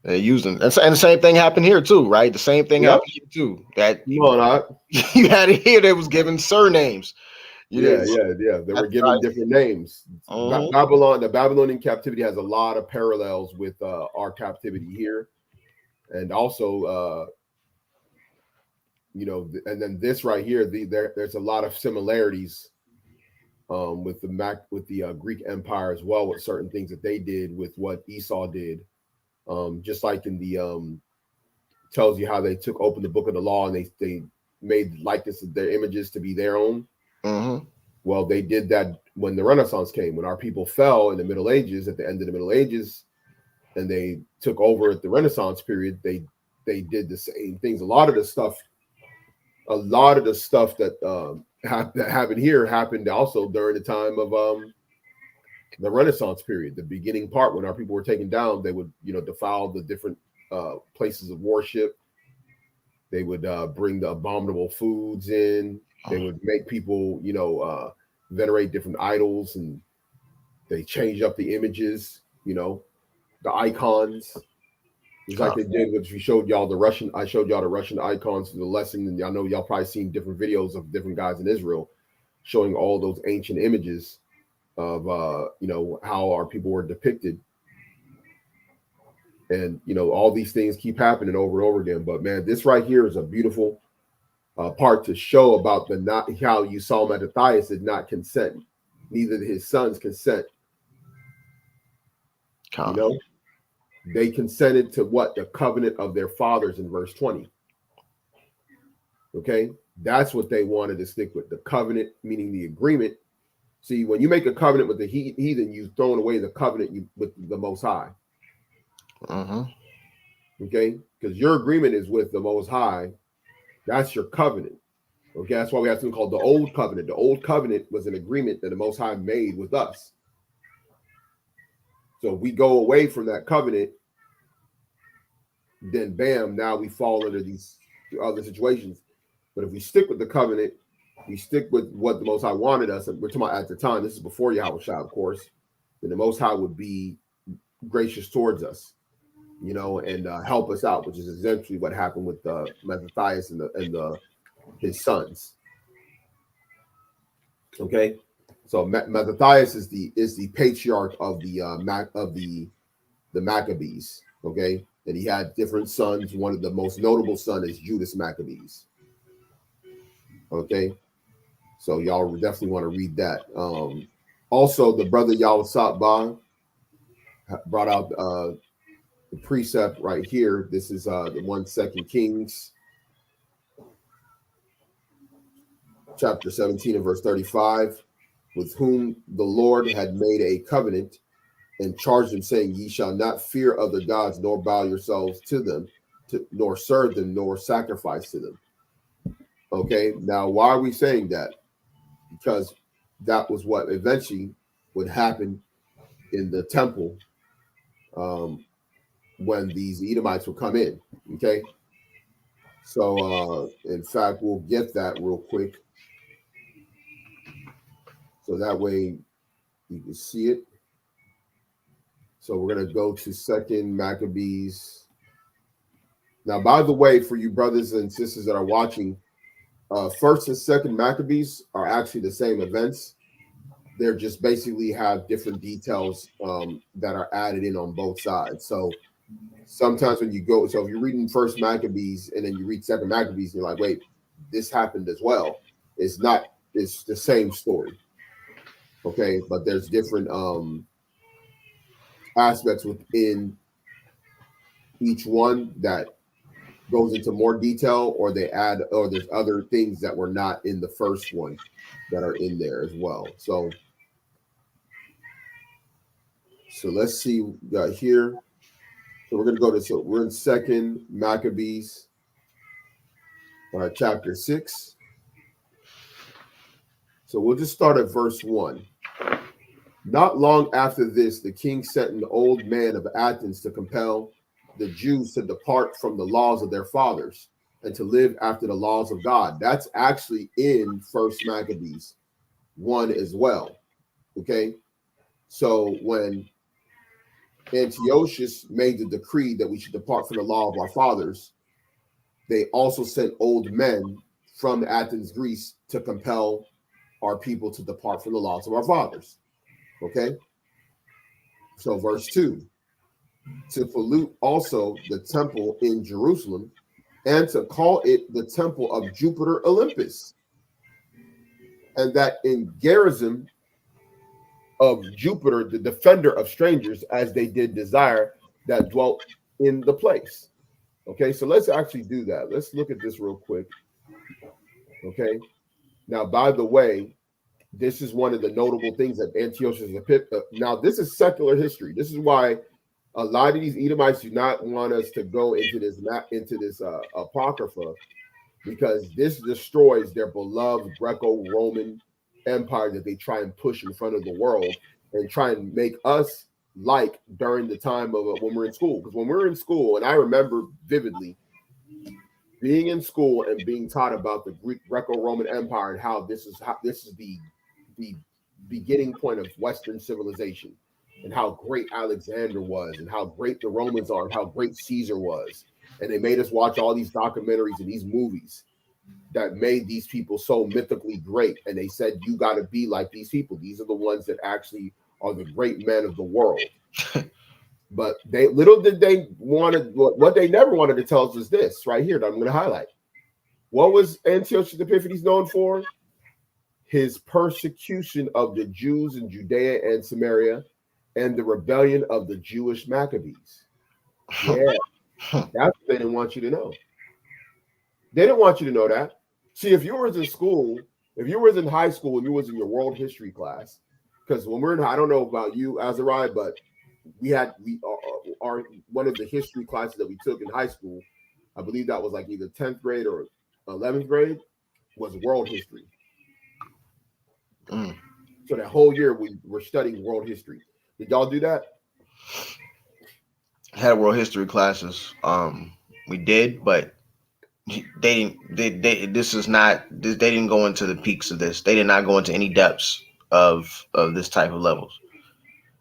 They used them, and the same thing happened here too, right? The same thing Yep. happened here too. That No, not. you had it here. They was given surnames. You Yeah, didn't. They were That's given right. different names. Mhm. The Babylonian captivity has a lot of parallels with our captivity here, and also, and then this right here, there's a lot of similarities with the Greek Empire as well, with certain things that they did with what Esau did. Just like in the tells you how they open the book of the law and they made likeness of their images to be their own. Mhm. Well, they did that when the Renaissance came, when our people fell in the Middle Ages, at the end of the Middle Ages, and they took over at the Renaissance period. They did the same things. A lot of the stuff that that happened here happened also during the time of the Renaissance period, the beginning part when our people were taken down. They would defile the different places of worship. They would bring the abominable foods in. They would make people venerate different idols, and they changed up the images, the icons. It's like they did, which we showed y'all I showed y'all the Russian icons for the lesson, and y'all know y'all probably seen different videos of different guys in Israel showing all those ancient images of how our people were depicted. And all these things keep happening over and over again. But man, this right here is a beautiful part to show about not how you saw Mattathias did not consent, neither did his sons consent. They consented to what? The covenant of their fathers in verse 20. Okay, that's what they wanted to stick with. The covenant, meaning the agreement. See, when you make a covenant with the heathen, you've thrown away the covenant with the Most High. Okay, because your agreement is with the Most High. That's your covenant. Okay, that's why we have something called the Old Covenant. The Old Covenant was an agreement that the Most High made with us. So if we go away from that covenant, then bam, now we fall into these other situations. But if we stick with the covenant, we stick with what the Most High wanted us, and we're talking about at the time, this is before Yahweh Shah, of course, then the Most High would be gracious towards us, and help us out, which is essentially what happened with Mattathias and his sons. Okay, so Mattathias is the patriarch of the Maccabees. Okay, and he had different sons. One of the most notable son is Judas Maccabees. Okay, so y'all definitely want to read that. Also, the brother L.I.T.T.Y brought out the precept right here. This is the 1 Kings chapter 17 and verse 35, with whom the Lord had made a covenant and charged them, saying, Ye shall not fear other gods, nor bow yourselves to them, nor serve them, nor sacrifice to them. Okay, now why are we saying that? Because that was what eventually would happen in the temple when these Edomites would come in. Okay, so in fact, we'll get that real quick, so that way you can see it. So we're going to go to 2 Maccabees. Now, by the way, for you brothers and sisters that are watching, 1st and 2nd Maccabees are actually the same events. They're just basically have different details that are added in on both sides. So sometimes when you go, so if you're reading 1st Maccabees and then you read 2nd Maccabees, and you're like, wait, this happened as well. It's not, it's the same story. Okay, but there's different aspects within each one that goes into more detail, or they add, or there's other things that were not in the first one that are in there as well. So let's see here. So we're going to go to, so we're in 2nd Maccabees, chapter 6. So we'll just start at verse 1. Not long after this, the king sent an old man of Athens to compel the Jews to depart from the laws of their fathers and to live after the laws of God. That's actually in First Maccabees 1 as well. Okay. So when Antiochus made the decree that we should depart from the law of our fathers, they also sent old men from Athens, Greece, to compel our people to depart from the laws of our fathers. Okay. So verse 2, to pollute also the temple in Jerusalem and to call it the temple of Jupiter Olympus, and that in garrison of Jupiter, the defender of strangers, as they did desire that dwelt in the place. Okay, so let's actually do that. Let's look at this real quick. Okay, now, by the way, this is one of the notable things that Antiochus Epiphanes. Now, this is secular history. This is why a lot of these Edomites do not want us to go into this apocrypha, because this destroys their beloved Greco-Roman empire that they try and push in front of the world and try and make us like during the time of when we're in school. Because when we're in school, and I remember vividly being in school and being taught about the Greco-Roman Empire and how this is the beginning point of Western civilization, and how great Alexander was, and how great the Romans are, and how great Caesar was. And they made us watch all these documentaries and these movies that made these people so mythically great. And they said, you got to be like these people. These are the ones that actually are the great men of the world. But they little did they wanted what they never wanted to tell us is this right here that I'm going to highlight. What was Antiochus Epiphanes known for? His persecution of the Jews in Judea and Samaria and the rebellion of the Jewish Maccabees. Yeah, that's what they didn't want you to know. They didn't want you to know that. See, if you was in school, if you was in high school and you was in your world history class, because when we're in, I don't know about you, Azariah, but we are one of the history classes that we took in high school, I believe that was like either 10th grade or 11th grade, was world history. Mm. So that whole year we were studying world history. Did y'all do that? Had world history classes. We did, but they didn't. This is not. They didn't go into the peaks of this. They did not go into any depths of this type of levels.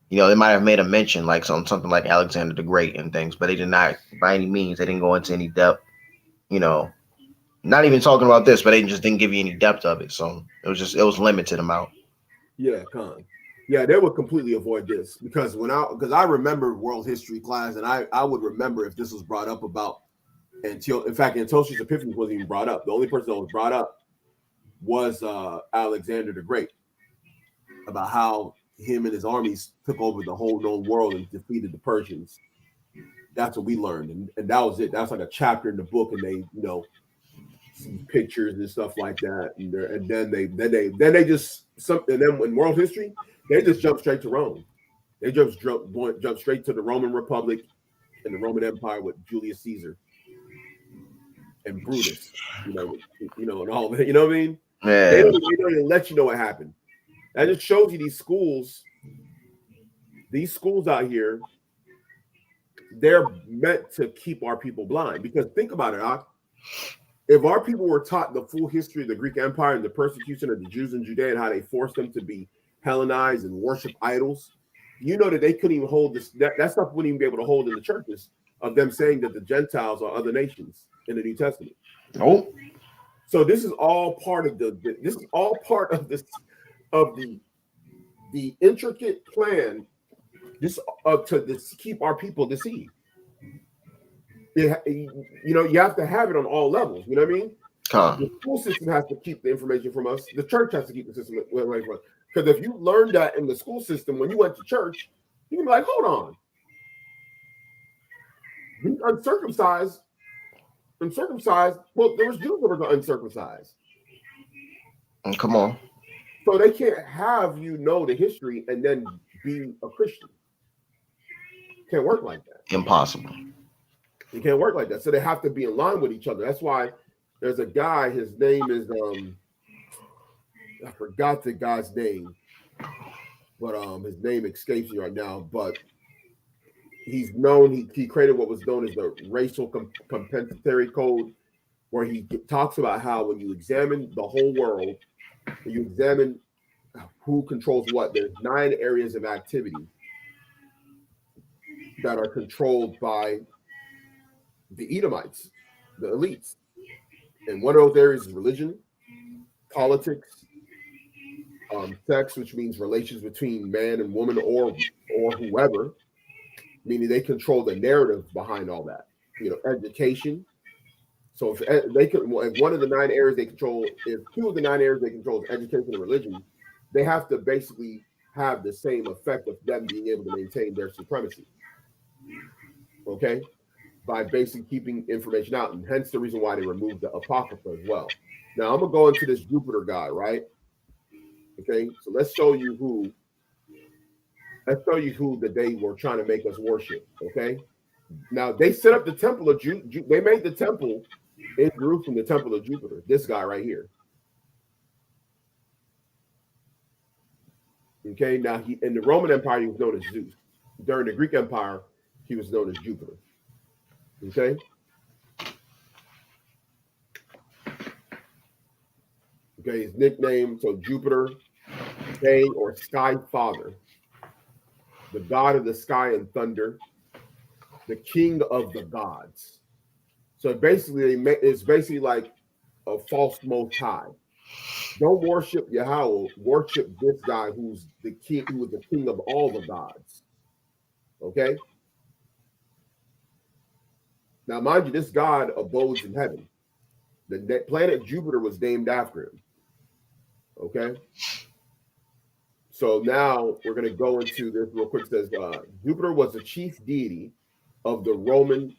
You know, they might have made a mention like something like Alexander the Great and things, but they did not, by any means, they didn't go into any depth. You know, not even talking about this, but they just didn't give you any depth of it. So it was limited amount. Yeah, Con. Yeah, they would completely avoid this because I remember world history class, and I would remember if this was brought up about in fact, Antiochus Epiphanes wasn't even brought up. The only person that was brought up was Alexander the Great, about how him and his armies took over the whole known world and defeated the Persians. That's what we learned, and that was it. That's like a chapter in the book, and they see pictures and stuff like that, and then they just and then in world history they just jump straight to Rome. They just jump straight to the Roman Republic and the Roman Empire with Julius Caesar and Brutus, and all that. You know what I mean? Yeah. They don't even let you know what happened. That just shows you these schools out here, they're meant to keep our people blind. Because think about it, if our people were taught the full history of the Greek Empire and the persecution of the Jews in Judea and how they forced them to be Hellenized and worship idols, you know that they couldn't even hold this. That stuff wouldn't even be able to hold in the churches of them saying that the Gentiles are other nations in the New Testament. Nope. So this is all part of the intricate plan to keep our people deceived. You have to have it on all levels. You know what I mean? The school system has to keep the information from us. The church has to keep the system away from us. Because if you learned that in the school system when you went to church, you can be like, hold on. These uncircumcised, well, there was Jews that were uncircumcised. Come on. So they can't have the history and then be a Christian. Can't work like that. Impossible. It can't work like that. So they have to be in line with each other. That's why there's a guy, his name is I forgot the guy's name, but his name escapes me right now. But he's known, he created what was known as the racial compensatory code where he talks about how when you examine the whole world, when you examine who controls what, there's 9 areas of activity that are controlled by the Edomites, the elites. And one of those areas is religion, politics, sex, which means relations between man and woman or whoever, meaning they control the narrative behind all that. Education. So if they could, if one of the 9 areas they control, if 2 of the 9 areas they control is education and religion, they have to basically have the same effect of them being able to maintain their supremacy. Okay, by basically keeping information out, and hence the reason why they removed the Apocrypha as well. Now I'm gonna go into this Jupiter guy, right? Okay, so let's show you who that they were trying to make us worship. Okay, now they set up the temple of they made the temple in Jerusalem, the temple of Jupiter. This guy right here. Okay, now he in the Roman Empire he was known as Zeus. During the Greek Empire, he was known as Jupiter. Okay. Okay, his nickname, so Jupiter, day or sky father, the god of the sky and thunder, the king of the gods. So basically, it's basically like a false most high. Don't worship Yahweh, worship this guy who's the king, who is the king of all the gods. Okay. Now, mind you, this god abodes in heaven. The planet Jupiter was named after him. Okay. So now we're going to go into this real quick. It says Jupiter was the chief deity of the Roman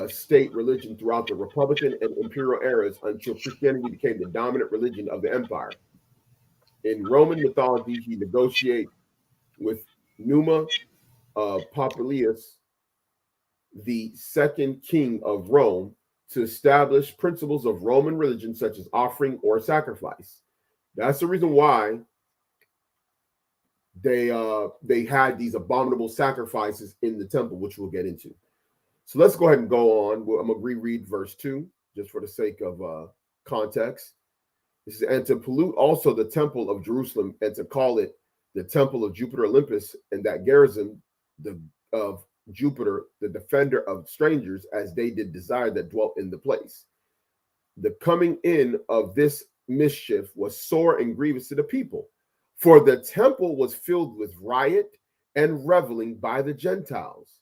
state religion throughout the Republican and imperial eras until Christianity became the dominant religion of the empire. In Roman mythology, he negotiated with Numa Popilius, the second king of Rome, to establish principles of Roman religion such as offering or sacrifice. That's the reason why they had these abominable sacrifices in the temple, which we'll get into. So let's go ahead and go on. I'm gonna reread verse 2 just for the sake of context. This is, and to pollute also the temple of Jerusalem and to call it the temple of Jupiter Olympus, and that garrison of Jupiter, the defender of strangers, as they did desire that dwelt in the place. The coming in of this mischief was sore and grievous to the people, for the temple was filled with riot and reveling by the Gentiles,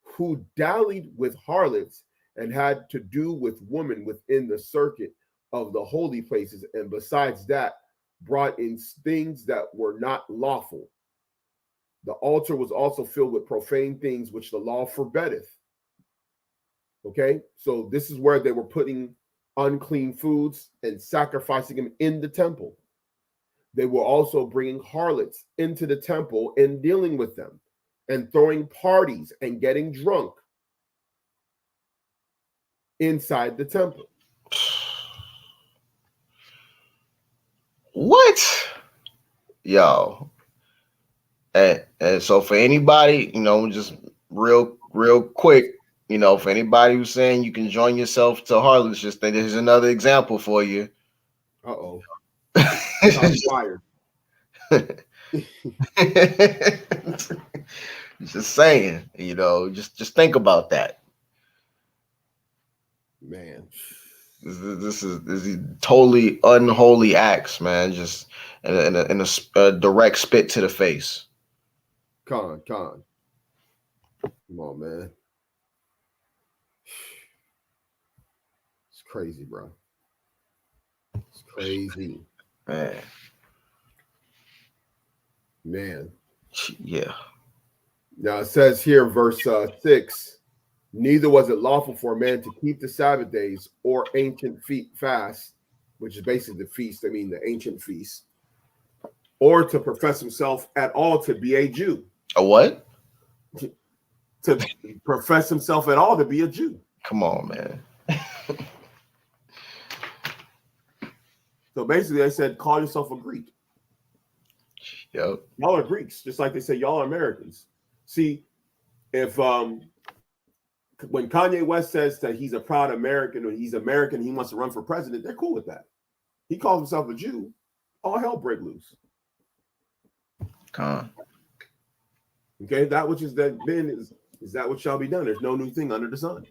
who dallied with harlots and had to do with women within the circuit of the holy places, and besides that, brought in things that were not lawful. The altar was also filled with profane things which the law forbiddeth. Okay, so this is where they were putting unclean foods and sacrificing them in the temple. They were also bringing harlots into the temple and dealing with them and throwing parties and getting drunk inside the temple. What? Yo. And so for anybody, just real quick, for anybody who's saying you can join yourself to harlots, just think there's another example for you. Uh-oh. I'm fired. Just saying, just think about that. Man. This is totally unholy acts, man. Just in a direct spit to the face. Con. Come on, man. It's crazy, bro. It's crazy. Man. Yeah. Now it says here, verse 6, neither was it lawful for a man to keep the Sabbath days or ancient fast, which is basically the feast, the ancient feast, or to profess himself at all to be a Jew. A what? To profess himself at all to be a Jew. Come on, man. So basically they said, call yourself a Greek. Yep. Y'all are Greeks, just like they say y'all are Americans. See, if when Kanye West says that he's a proud American or he's American, he wants to run for president, they're cool with that. He calls himself a Jew, all hell break loose. Okay, that which is that been is that what shall be done. There's no new thing under the sun.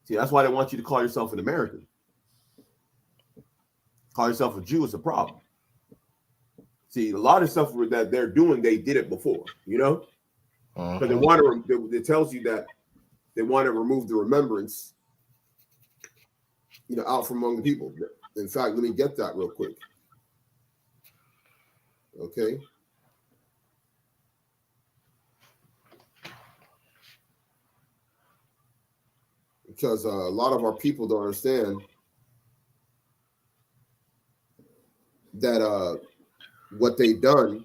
See, that's why they want you to call yourself an American. Call yourself a Jew is a problem. See, a lot of stuff that they're doing, they did it before, you know? Because they want to, it tells you that they want to remove the remembrance, you know, out from among the people. In fact, let me get that real quick. Okay. Because a lot of our people don't understand that what they done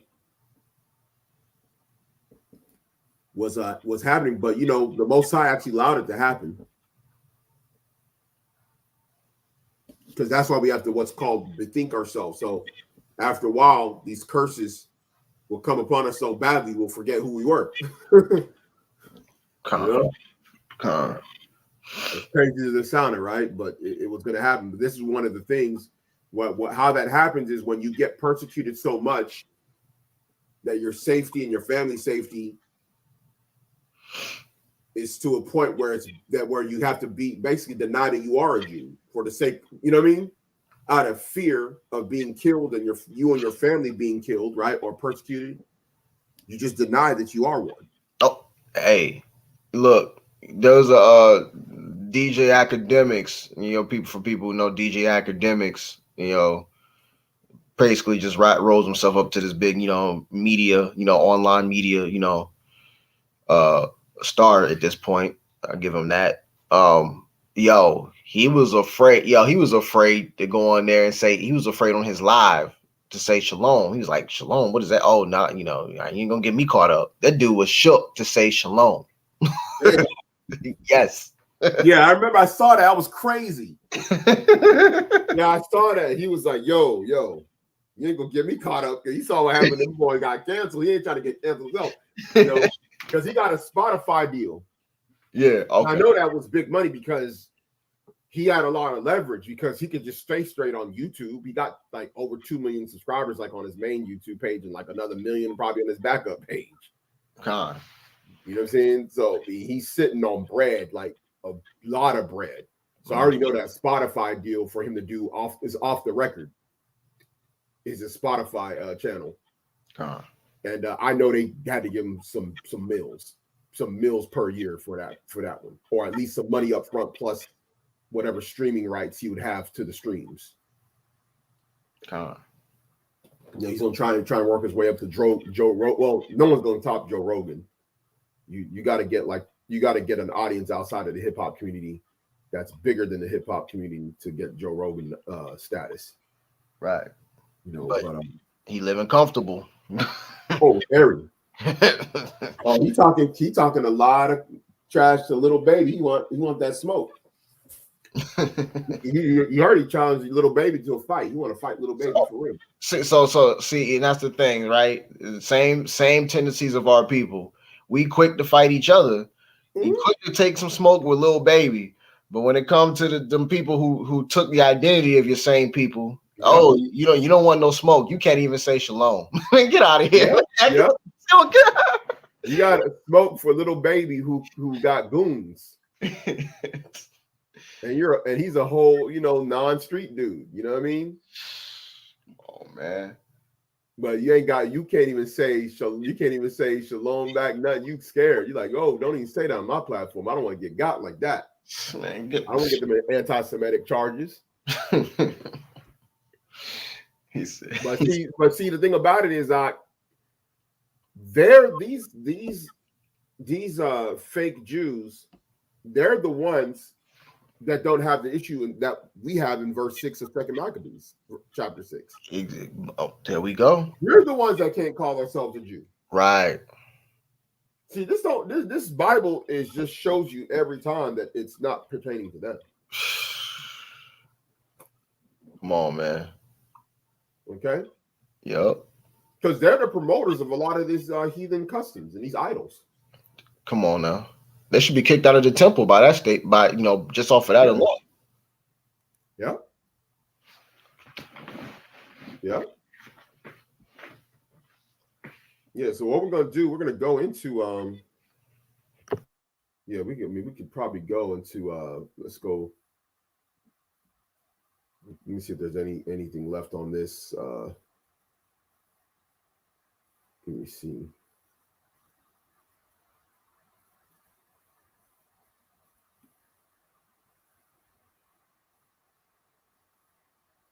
was happening, but you know, the Most High actually allowed it to happen. Because that's why we have to what's called bethink ourselves. So after a while, these curses will come upon us so badly we'll forget who we were. As crazy as it sounded, right? But it was going to happen. But this is one of the things. How that happens is when you get persecuted so much that your safety and your family's safety is to a point where where you have to be basically deny that you are a Jew for the sake, you know what I mean? Out of fear of being killed and you and your family being killed, right? Or persecuted, you just deny that you are one. Oh, hey, look, there's a DJ Academics, you know, people who know DJ Academics, you know, basically just rolls himself up to this big, you know, media, you know, online media, you know, star at this point. I give him that. He was afraid to go on there and say, he was afraid on his live to say shalom. He was like, shalom, what is that? Oh, not, you know, you ain't gonna get me caught up. That dude was shook to say shalom. Yeah. Yes. Yeah, I remember I saw that. I was crazy. Yeah, I saw that. He was like, yo, you ain't gonna get me caught up. Because he saw what happened. This boy got canceled. He ain't trying to get canceled himself, you know, because he got a Spotify deal. Yeah, okay. I know that was big money because he had a lot of leverage because he could just stay straight on YouTube. He got like over 2 million subscribers, like on his main YouTube page, and like another million probably on his backup page. You know what I'm saying? So he's sitting on bread, like a lot of bread. So I already know that Spotify deal for him to do is off the record. Is a Spotify channel, and I know they had to give him some mills per year for that one, or at least some money up front plus whatever streaming rights he would have to the streams. Yeah, he's gonna try and work his way up to Joe Rogan. Well, no one's gonna top Joe Rogan. You got to get an audience outside of the hip hop community that's bigger than the hip hop community to get Joe Rogan status. Right. You know, but he living comfortable. Oh, very. Oh, he talking a lot of trash to Little Baby. He want that smoke. he already challenged Little Baby to a fight. He want to fight Little Baby for real. So see, and that's the thing, right? Same tendencies of our people. We quick to fight each other. Mm-hmm. You quick to take some smoke with Little Baby, but when it comes to them people who took the identity of your same people, oh, you don't want no smoke. You can't even say shalom. Get out of here. Yep. You got to smoke for Little Baby who got goons. And he's a whole, you know, non-street dude. You know what I mean? Oh man. But you can't even say shalom back, nothing. You scared. You're like, oh, don't even say that on my platform. I don't want to get got like that. Man, I don't want to get them anti-Semitic charges. He said. But see, the thing about it is they're these fake Jews, they're the ones that don't have the issue that we have in verse 6 of 2 Maccabees, chapter 6. Oh, there we go. We're the ones that can't call ourselves a Jew. Right. See, this Bible just shows you every time that it's not pertaining to them. Come on, man. Okay? Yep. Because they're the promoters of a lot of these heathen customs and these idols. Come on now. They should be kicked out of the temple by that state, by just off of that Yeah. alone. Yeah. Yeah. Yeah. So what we're gonna do, we're gonna go into yeah, we could probably go into let's go. Let me see if there's anything left on this. Let me see.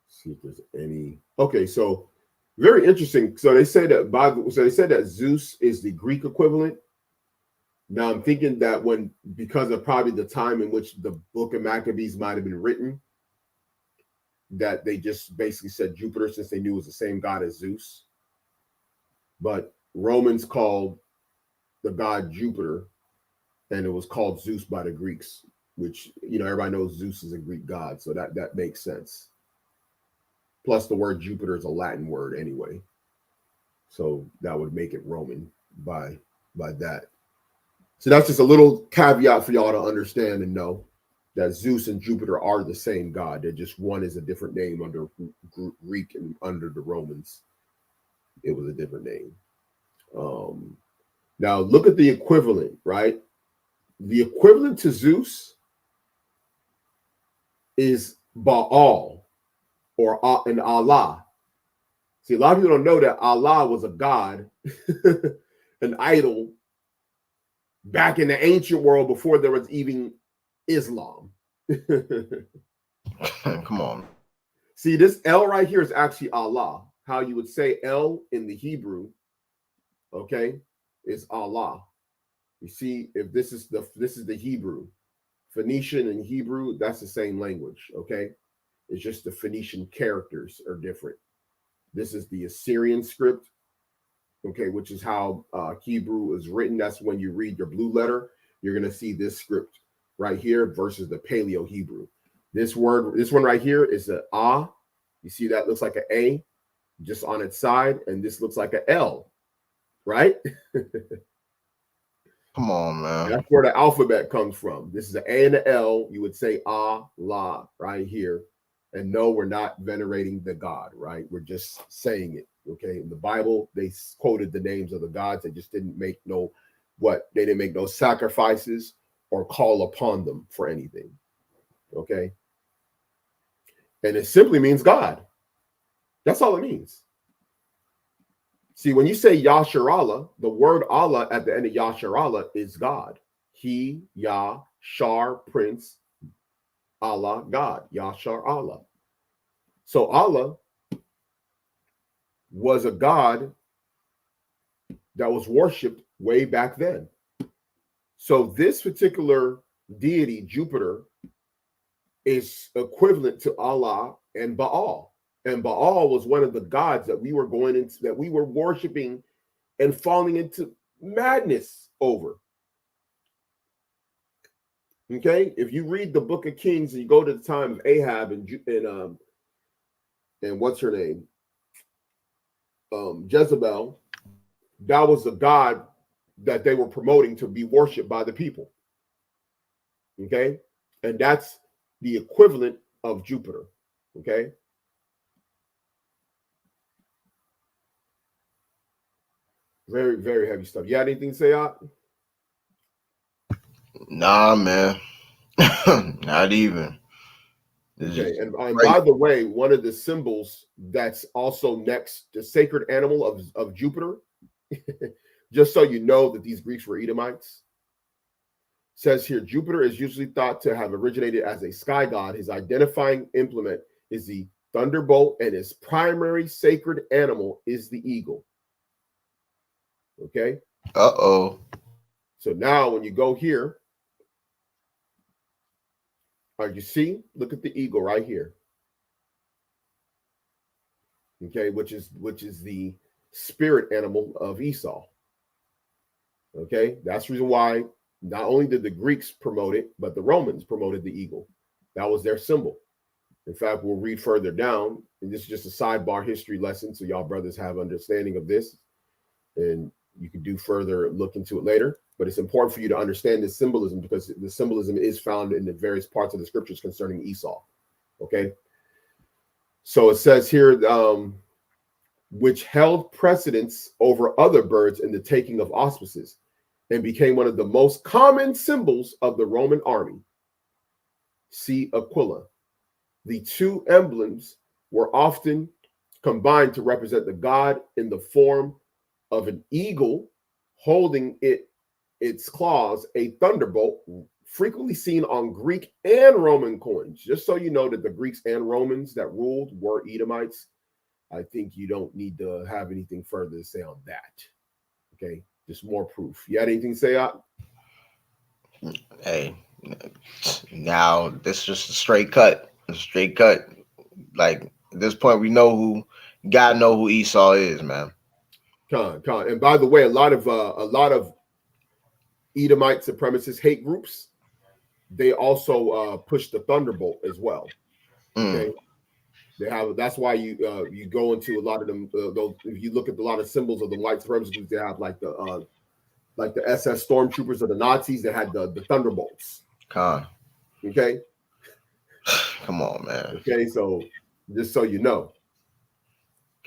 See if there's any. Okay, so very interesting. So they say that so they said that Zeus is the Greek equivalent. Now I'm thinking that because of probably the time in which the Book of Maccabees might have been written, that they just basically said Jupiter since they knew it was the same god as Zeus. But Romans called the god Jupiter, and it was called Zeus by the Greeks, which everybody knows Zeus is a Greek god, so that makes sense. Plus, the word Jupiter is a Latin word anyway, so that would make it Roman by that. So that's just a little caveat for y'all to understand and know that Zeus and Jupiter are the same god. They're just one is a different name under Greek, and under the Romans, it was a different name. Now look at the equivalent, right? The equivalent to Zeus is Baal or and Allah. See, a lot of people don't know that Allah was a god, an idol, back in the ancient world before there was even Islam. Come on. See, this L right here is actually Allah. How you would say L in the Hebrew, okay, is Allah. You see, if this is the Hebrew, Phoenician and Hebrew, that's the same language, okay? It's just the Phoenician characters are different. This is the Assyrian script, okay, which is how Hebrew is written. That's when you read your blue letter, you're going to see this script right here versus the Paleo Hebrew. This one right here is a ah. You see that looks like an A just on its side, and this looks like an L, right? Come on, man. That's where the alphabet comes from. This is an A and an L. You would say Allah right here. And no, we're not venerating the God, right? We're just saying it. Okay. In the Bible, they quoted the names of the gods. They just didn't make they didn't make no sacrifices or call upon them for anything. Okay. And it simply means God. That's all it means. See, when you say Yasharallah, the word Allah at the end of Yasharallah is God. He, Yah, Shar, Prince, Allah, God, Yashar Allah. So Allah was a God that was worshipped way back then. So this particular deity, Jupiter, is equivalent to Allah and Baal. And Baal was one of the gods that we were worshiping and falling into madness over. Okay, if you read the Book of Kings and you go to the time of Ahab and what's her name, Jezebel, that was the god that they were promoting to be worshipped by the people. Okay, and that's the equivalent of Jupiter. Okay. Very, very heavy stuff. You got anything to say, Ot? Nah, man. Not even. Okay, and by the way, one of the symbols that's also next, the sacred animal of Jupiter, just so you know that these Greeks were Edomites, says here Jupiter is usually thought to have originated as a sky god. His identifying implement is the thunderbolt, and his primary sacred animal is the eagle. Okay. Uh-oh. So now when you go here, you see, look at the eagle right here. Okay, which is the spirit animal of Esau. Okay, that's the reason why not only did the Greeks promote it, but the Romans promoted the eagle. That was their symbol. In fact, we'll read further down, and this is just a sidebar history lesson, so y'all brothers have understanding of this. And You can do further look into it later, but it's important for you to understand the symbolism because the symbolism is found in the various parts of the scriptures concerning Esau. Okay. So it says here, which held precedence over other birds in the taking of auspices and became one of the most common symbols of the Roman army. See Aquila. The two emblems were often combined to represent the god in the form of an eagle holding its claws, a thunderbolt, frequently seen on Greek and Roman coins. Just so you know that the Greeks and Romans that ruled were Edomites. I think you don't need to have anything further to say on that. Okay, just more proof. You had anything to say, Op? Hey, now this is just a straight cut. A straight cut. Like at this point, we know who gotta know who Esau is, man. Con. And by the way, a lot of Edomite supremacist hate groups, they also push the thunderbolt as well. Okay, they have. That's why you go into a lot of them. Those, if you look at a lot of symbols of the white supremacist groups, they have like the SS stormtroopers of the Nazis. They had the thunderbolts. Con. Okay. Come on, man. Okay, so just so you know,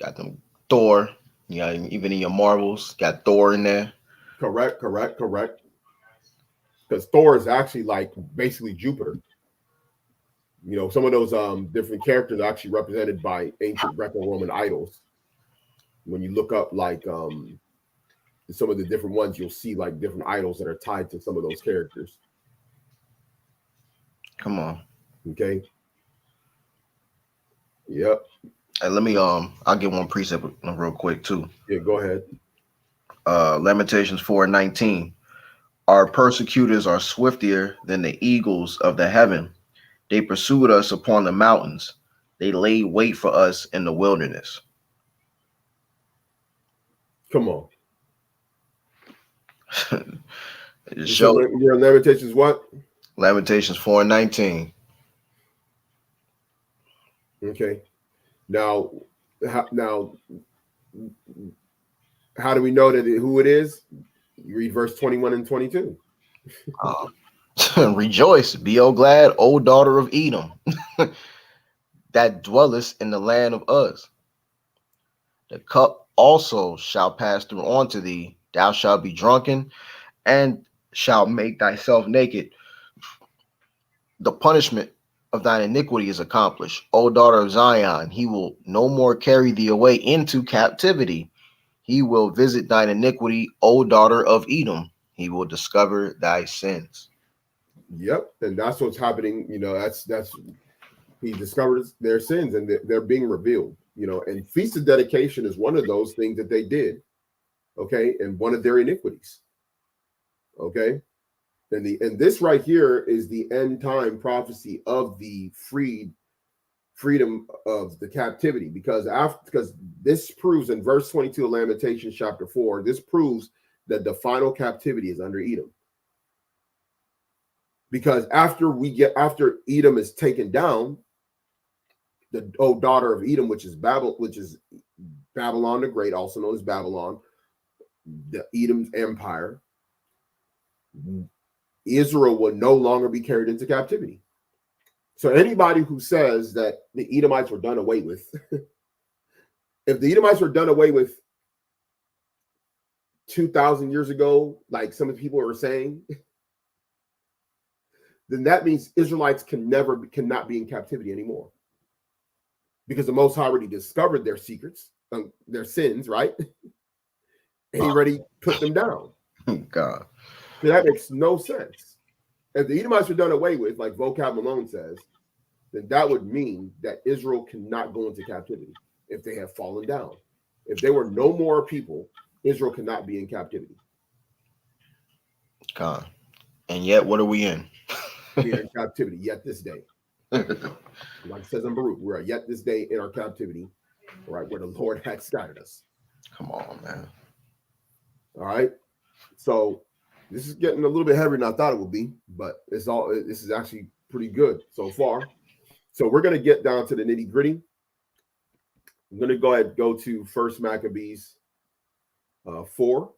got them Thor. You know, even in your marbles, got Thor in there. correct. Because Thor is actually like basically Jupiter. You know, some of those different characters are actually represented by ancient Greco-Roman idols. When you look up like some of the different ones, you'll see like different idols that are tied to some of those characters. Come on. Okay. Yep. And let me I'll get one precept real quick too. Yeah, go ahead. Lamentations 4:19. Our persecutors are swifter than the eagles of the heaven. They pursued us upon the mountains. They laid wait for us in the wilderness. Come on. Show your Lamentations what? Lamentations 4:19. Okay. Now, how do we know that who it is? You read verse 21 and 22. Rejoice, be O glad, O daughter of Edom, that dwellest in the land of Uz. The cup also shall pass through unto thee. Thou shalt be drunken, and shalt make thyself naked. The punishment of thine iniquity is accomplished. O daughter of Zion, he will no more carry thee away into captivity. He will visit thine iniquity, O daughter of Edom. He will discover thy sins. Yep, and that's what's happening. You know, that's he discovers their sins and they're being revealed. You know, and feast of dedication is one of those things that they did. Okay, and one of their iniquities. Okay, and this right here is the end time prophecy of the freedom of the captivity, because this proves in verse 22 of Lamentations chapter 4, this proves that the final captivity is under Edom. Because after Edom is taken down, the daughter of Edom, which is Babylon the Great, also known as Babylon, the Edom's empire, Israel will no longer be carried into captivity. So anybody who says that the Edomites were done away with, if the Edomites were done away with 2,000 years ago, like some of the people were saying, then that means Israelites cannot be in captivity anymore. Because the Most High already discovered their secrets, their sins, right? And he already put them down. God. So that makes no sense. If the Edomites were done away with, like Vocab Malone says, then that would mean that Israel cannot go into captivity if they have fallen down. If there were no more people, Israel cannot be in captivity. God. And yet, what are we in? We are in captivity yet this day. Like it says in Baruch, we are yet this day in our captivity, right, where the Lord had scattered us. Come on, man. All right. So this is getting a little bit heavier than I thought it would be, but this is actually pretty good so far. So we're going to get down to the nitty gritty. I'm going to go ahead and go to First Maccabees 4.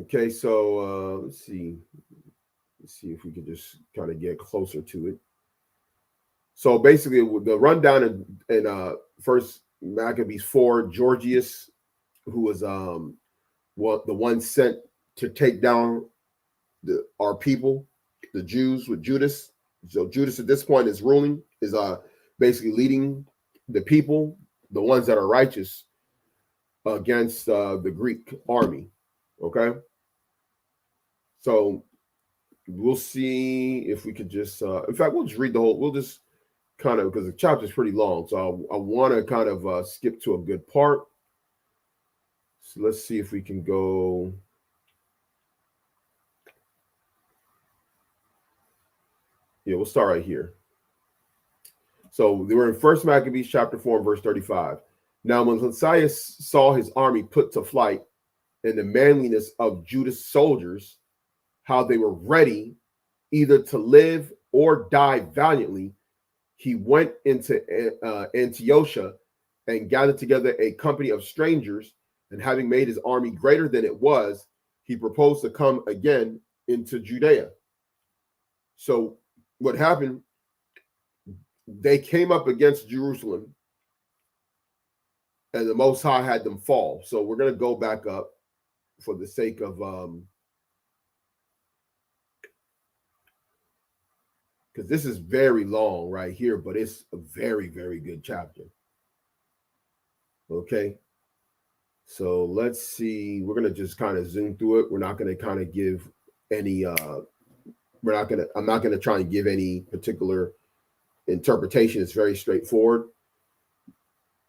Okay, so let's see. Let's see if we can just kind of get closer to it. So basically, the rundown in First Maccabees 4, Georgius, who was the one sent to take down our people, the Jews, with Judas. So Judas at this point is ruling, is basically leading the people, the ones that are righteous, against the Greek army. Okay, so we'll see if we could just. In fact, we'll just read the whole. We'll just kind of, because the chapter is pretty long, so I want to kind of skip to a good part. So let's see if we can go. Yeah, we'll start right here. So they were in First Maccabees chapter 4 and verse 35. Now, when Messiah saw his army put to flight and the manliness of Judas' soldiers, how they were ready either to live or die valiantly, he went into Antiochia and gathered together a company of strangers, and having made his army greater than it was, he proposed to come again into Judea. So what happened, they came up against Jerusalem, and the Most High had them fall. So we're going to go back up for the sake of because this is very long right here, but it's a very, very good chapter. Okay. So let's see. We're gonna just kind of zoom through it. We're not gonna kind of give any I'm not gonna try and give any particular interpretation. It's very straightforward.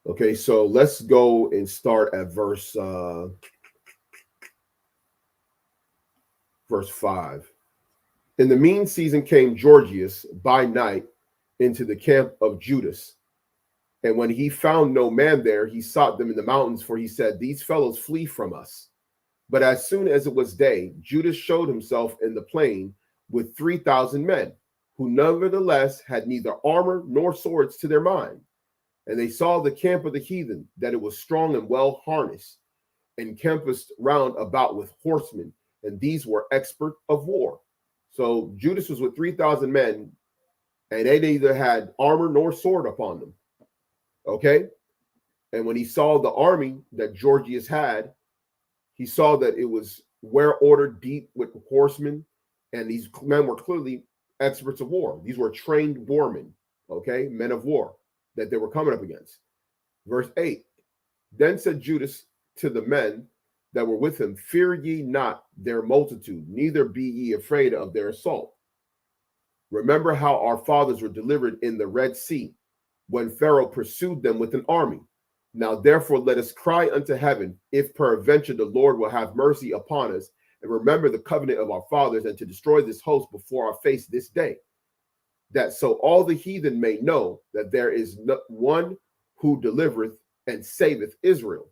Okay, so let's go and start at verse 5. In the mean season came Georgius by night into the camp of Judas. And when he found no man there, he sought them in the mountains, for he said, these fellows flee from us. But as soon as it was day, Judas showed himself in the plain with 3,000 men, who nevertheless had neither armor nor swords to their mind. And they saw the camp of the heathen, that it was strong and well harnessed, and compassed round about with horsemen, and these were expert of war. So Judas was with 3,000 men, and they neither had armor nor sword upon them. Okay? And when he saw the army that Georgius had, he saw that it was well ordered, deep with horsemen, and these men were clearly experts of war. These were trained warmen, okay, men of war that they were coming up against. Verse 8. Then said Judas to the men that were with him, fear ye not their multitude, neither be ye afraid of their assault. Remember how our fathers were delivered in the Red Sea, when Pharaoh pursued them with an army. Now therefore let us cry unto heaven, if peradventure the Lord will have mercy upon us, and remember the covenant of our fathers, and to destroy this host before our face this day, that so all the heathen may know that there is one who delivereth and saveth Israel.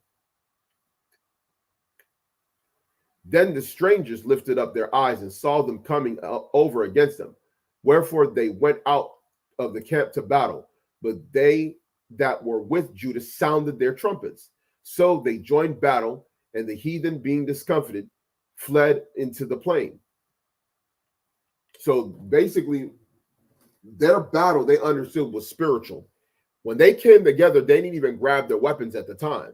Then the strangers lifted up their eyes and saw them coming over against them. Wherefore they went out of the camp to battle, but they that were with Judas sounded their trumpets. So they joined battle, and the heathen, being discomfited, fled into the plain. So basically, their battle, they understood, was spiritual. When they came together, they didn't even grab their weapons at the time.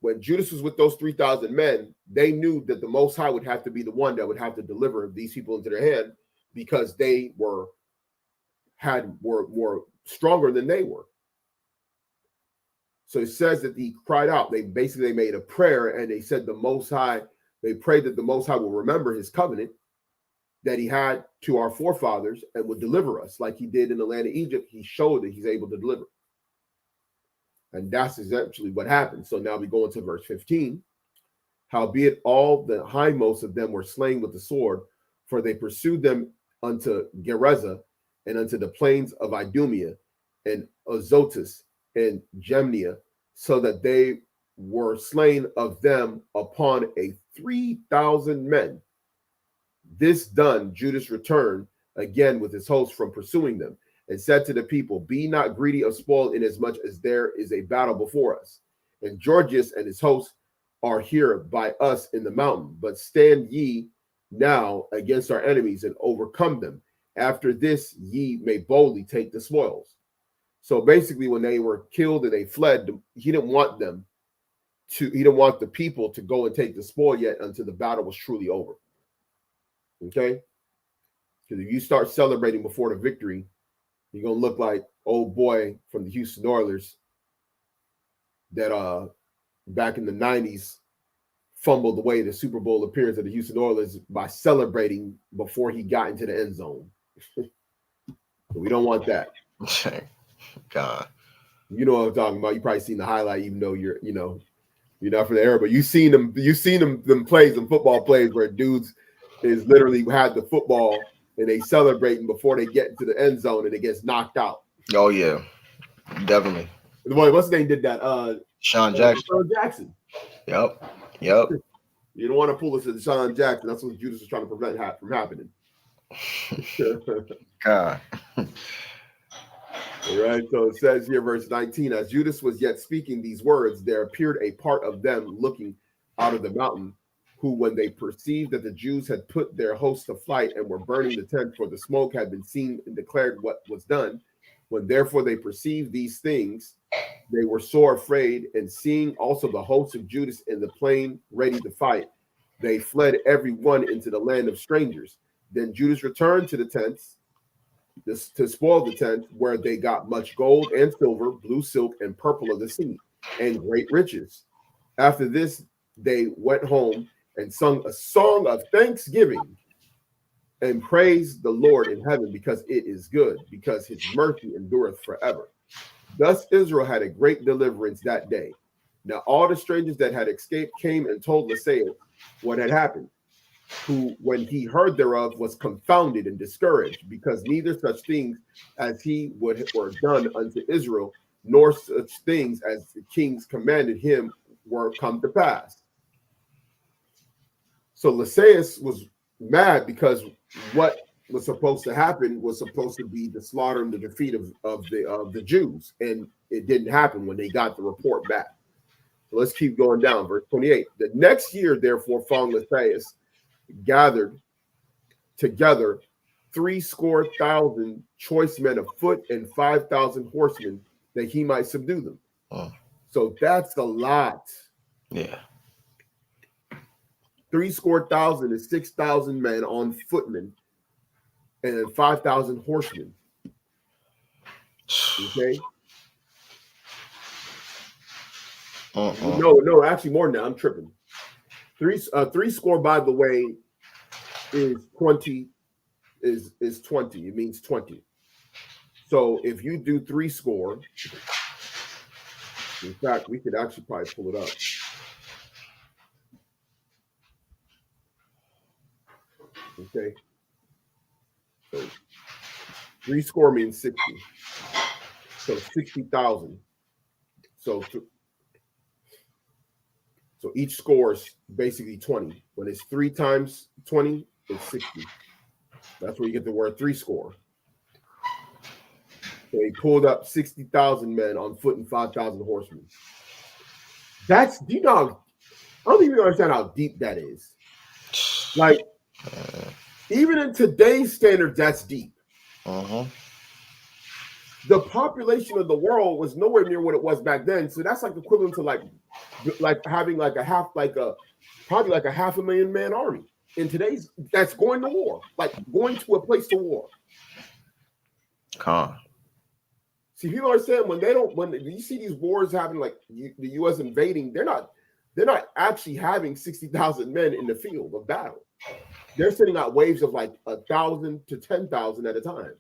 When Judas was with those 3,000 men, they knew that the Most High would have to be the one that would have to deliver these people into their hand, because they were stronger than they were. So it says that he cried out. They made a prayer, and they said the Most High, they prayed that the Most High will remember his covenant that he had to our forefathers and would deliver us like he did in the land of Egypt. He showed that he's able to deliver. And that's essentially what happened. So now we go into verse 15. Howbeit all the hindmost of them were slain with the sword, for they pursued them unto Gereza and unto the plains of Idumea and Azotus and Gemnia, so that they were slain of them upon a 3,000 men. This done, Judas returned again with his host from pursuing them, and said to the people, be not greedy of spoil, inasmuch as there is a battle before us. And Georgius and his host are here by us in the mountain, but stand ye now against our enemies and overcome them. After this, ye may boldly take the spoils. So basically, when they were killed and they fled, he didn't want them to, he didn't want the people to go and take the spoil yet until the battle was truly over. Okay? Because if you start celebrating before the victory, you're gonna look like old boy from the Houston Oilers that back in the 90s fumbled away the Super Bowl appearance of the Houston Oilers by celebrating before he got into the end zone. We don't want that. God. You know what I'm talking about. You probably seen the highlight, even though you're not from the era, but you seen them plays, them football plays where dudes is literally had the football and they celebrating before they get into the end zone and it gets knocked out. Oh yeah, definitely. What's his name did that? Sean Jackson. Sean Jackson. Yep. You don't want to pull us to Sean Jackson. That's what Judas was trying to prevent from happening. God. All right. So it says here, verse 19, as Judas was yet speaking these words, there appeared a part of them looking out of the mountain, who, when they perceived that the Jews had put their host to flight and were burning the tent, for the smoke had been seen and declared what was done, when therefore they perceived these things, they were sore afraid, and seeing also the host of Judas in the plain ready to fight, they fled every one into the land of strangers. Then Judas returned to the tents to spoil the tent, where they got much gold and silver, blue silk, and purple of the sea, and great riches. After this, they went home and sung a song of thanksgiving and praised the Lord in heaven, because it is good, because his mercy endureth forever. Thus Israel had a great deliverance that day. Now all the strangers that had escaped came and told Lysaeus what had happened, who, when he heard thereof, was confounded and discouraged, because neither such things as he would were done unto Israel, nor such things as the kings commanded him were come to pass. So Lysaeus was mad because what was supposed to happen was supposed to be the slaughter and the defeat of the Jews, and it didn't happen when they got the report back. So let's keep going down. Verse 28. The next year, therefore, found Lysaeus gathered together 70,000 choice men of foot and 5,000 horsemen, that he might subdue them. So that's a lot. Yeah. 70,000 is 6,000 men on footmen and 5,000 horsemen. Okay. No, actually more than that. I'm tripping. Three score, by the way, is 20. Is 20. It means 20. So if you do 3 score, in fact, we could actually probably pull it up. Okay. So 3 score means 60. So 60,000. So each score is basically 20. When it's 3 times 20, it's 60. That's where you get the word 3 score. So he pulled up 60,000 men on foot and 5,000 horsemen. That's, I don't think you understand how deep that is. Like, even in today's standards, that's deep. The population of the world was nowhere near what it was back then. So that's like equivalent to like having like probably like a 500,000 man army in today's, that's going to war, like going to a place to war. See, people are saying when you see these wars happening, like the U.S. invading, they're not actually having 60,000 men in the field of battle. They're sending out waves of like 1,000 to 10,000 at a time,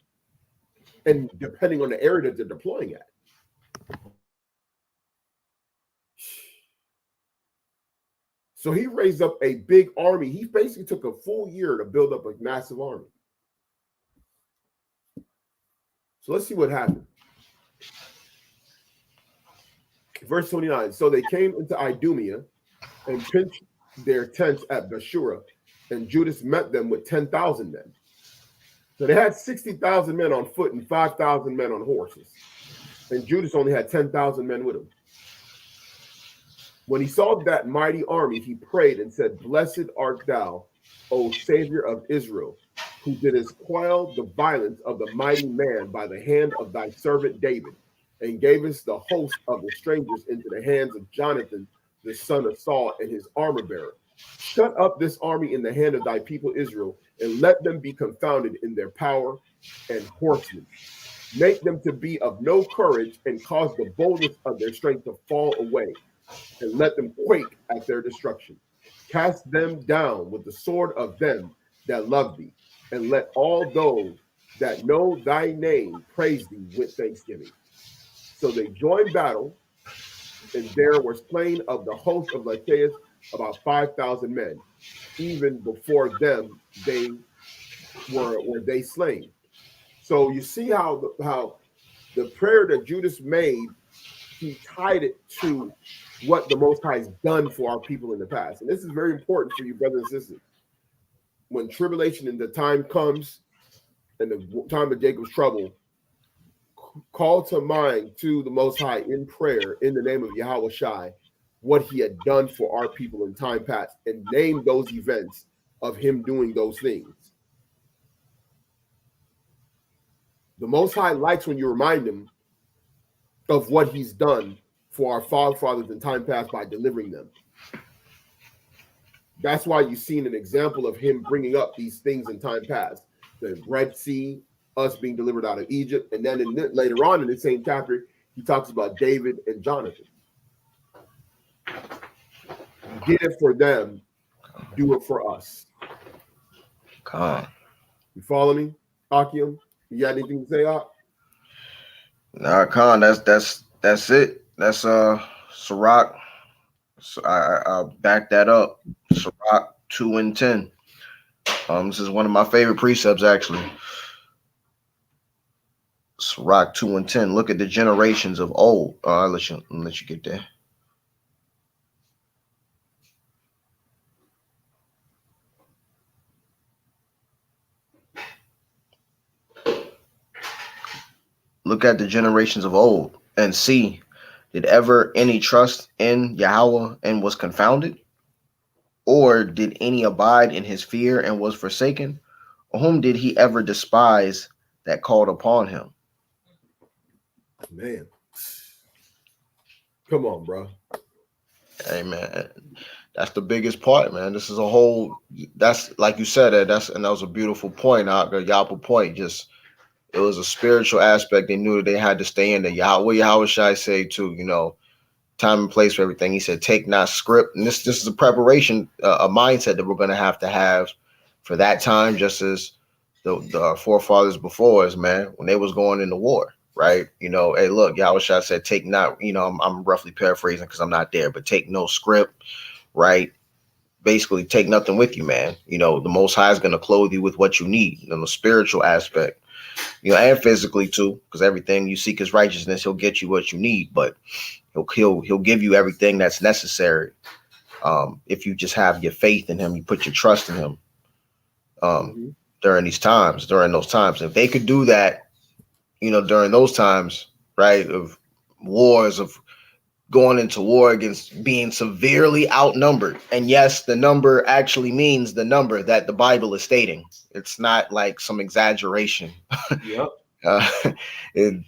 and depending on the area that they're deploying at. So he raised up a big army. He basically took a full year to build up a massive army. So let's see what happened. Verse 29. So they came into Idumea and pitched their tents at Bashura, and Judas met them with 10,000 men. So they had 60,000 men on foot and 5,000 men on horses. And Judas only had 10,000 men with him. When he saw that mighty army, he prayed and said, Blessed art thou, O Savior of Israel, who didst quell the violence of the mighty man by the hand of thy servant David, and gavest the host of the strangers into the hands of Jonathan, the son of Saul, and his armor bearer. Shut up this army in the hand of thy people Israel, and let them be confounded in their power and horsemen. Make them to be of no courage, and cause the boldness of their strength to fall away, and let them quake at their destruction. Cast them down with the sword of them that love thee, and let all those that know thy name praise thee with thanksgiving. So they joined battle, and there were slain of the host of Lytaeus about 5,000 men. Even before them, they were they slain. So you see how the prayer that Judas made, he tied it to what the Most High has done for our people in the past. And this is very important for you, brothers and sisters. When tribulation and the time comes, and the time of Jacob's trouble, call to mind to the Most High in prayer in the name of Yahweh Shai what he had done for our people in time past, and name those events of him doing those things. The Most High likes when you remind him of what he's done for our forefathers in time past by delivering them. That's why you've seen an example of him bringing up these things in time past. The Red Sea, us being delivered out of Egypt. And then later on in the same chapter, he talks about David and Jonathan. Did it for them, do it for us. Khan. You follow me, Akim? You got anything to say, Ak? Nah, Khan, that's it. That's Sirach. So I back that up. Sirach 2 and 10. This is one of my favorite precepts, actually. Sirach 2 and 10. Look at the generations of old. I'll let you get there. Look at the generations of old and see, did ever any trust in Yahweh and was confounded? Or did any abide in his fear and was forsaken? Or whom did he ever despise that called upon him? Man. Come on, bro. Hey, man. That's the biggest part, man. This is a whole, that's like you said, and that was a beautiful point, the Yapa point. Just, it was a spiritual aspect. They knew that they had to stay in there. Yahweh Shai say too, time and place for everything. He said, take not script. And this is a preparation, a mindset that we're going to have for that time, just as the forefathers before us, man, when they was going into war, right? Hey, look, Yahweh Shai said, take not, I'm roughly paraphrasing because I'm not there, but take no script, right? Basically, take nothing with you, man. The Most High is going to clothe you with what you need, the spiritual aspect, and physically too, because everything you seek is righteousness. He'll get you what you need, but he'll give you everything that's necessary. If you just have your faith in him, you put your trust in him. During those times, if they could do that, during those times, right, of wars, of going into war against being severely outnumbered. And yes, the number actually means the number that the Bible is stating. It's not like some exaggeration. Yep. The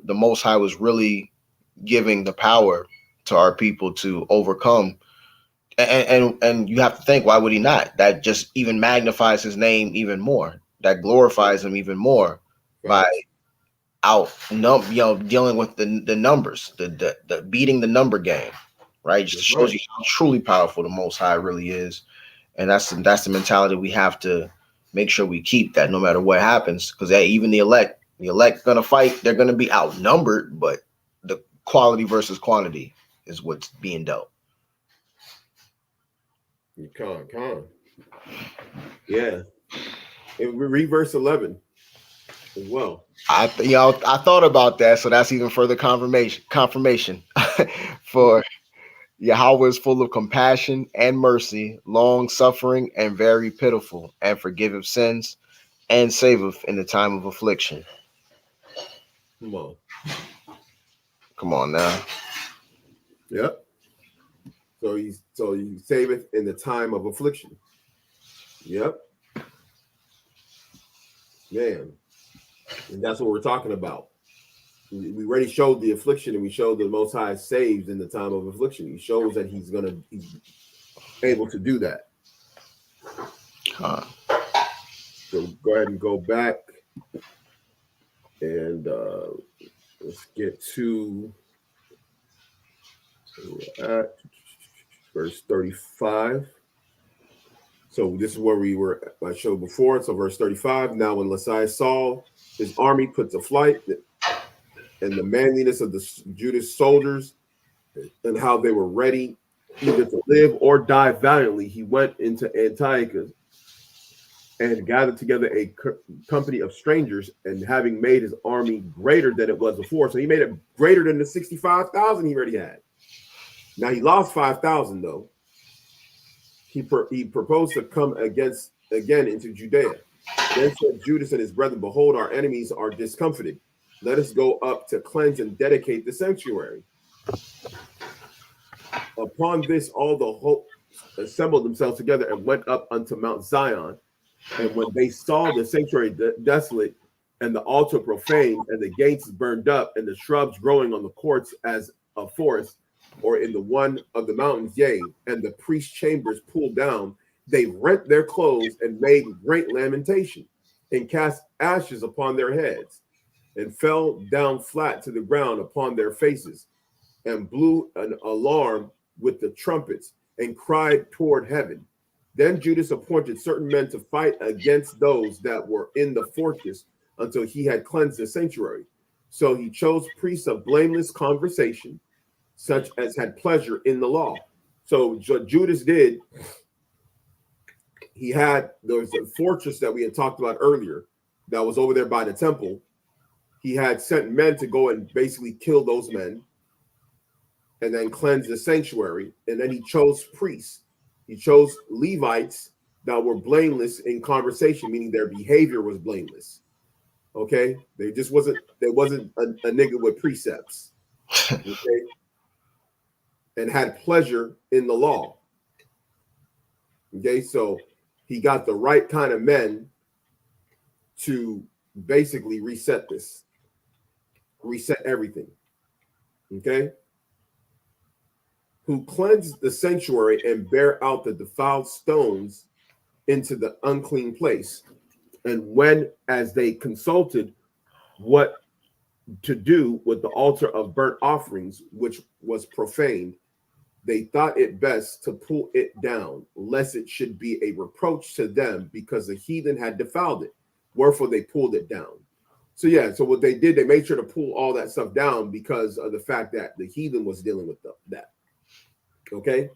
Most High was really giving the power to our people to overcome. And you have to think, why would he not? That just even magnifies his name even more. That glorifies him even more by dealing with the numbers, the beating the number game, right? Just shows you how truly powerful the Most High really is. And that's the mentality we have to make sure we keep, that no matter what happens, because even the elect gonna fight. They're gonna be outnumbered, but the quality versus quantity is what's being dealt. Con. Yeah. And we read verse 11 as well. I thought about that, so that's even further confirmation for Yahweh is full of compassion and mercy, long suffering and very pitiful, and forgiveth sins and saveth in the time of affliction. Come on. Come on now. Yep. So he saveth in the time of affliction. Yep. Man. And that's what we're talking about. We already showed the affliction, and we showed the Most High saves in the time of affliction. He shows that he's able to do that. So go ahead and go back, and let's get to verse 35. So this is where I showed before. So verse 35. Now when L.I.T.T.Y saw his army put to flight, and the manliness of the Judas soldiers, and how they were ready either to live or die valiantly, he went into Antiochus and gathered together a company of strangers, and having made his army greater than it was before. So he made it greater than the 65,000 he already had. Now he lost 5,000 though. He proposed to come again into Judea. Then said Judas and his brethren, behold, our enemies are discomfited. Let us go up to cleanse and dedicate the sanctuary. Upon this, all the host assembled themselves together and went up unto Mount Zion. And when they saw the sanctuary desolate, and the altar profaned, and the gates burned up, and the shrubs growing on the courts as a forest, or in the one of the mountains, yea, and the priest's chambers pulled down, they rent their clothes and made great lamentation, and cast ashes upon their heads, and fell down flat to the ground upon their faces, and blew an alarm with the trumpets, and cried toward heaven. Then Judas appointed certain men to fight against those that were in the fortress until he had cleansed the sanctuary. So he chose priests of blameless conversation, such as had pleasure in the law. So what Judas did, there was a fortress that we had talked about earlier that was over there by the temple. He had sent men to go and basically kill those men and then cleanse the sanctuary. And then he chose priests. He chose Levites that were blameless in conversation, meaning their behavior was blameless. Okay, there wasn't a nigga with precepts. Okay, and had pleasure in the law. Okay, so he got the right kind of men to basically reset everything. Okay, who cleansed the sanctuary and bear out the defiled stones into the unclean place. And when, as they consulted what to do with the altar of burnt offerings, which was profaned, they thought it best to pull it down, lest it should be a reproach to them, because the heathen had defiled it. Wherefore they pulled it down. So what they did, they made sure to pull all that stuff down because of the fact that the heathen was dealing with that. Okay,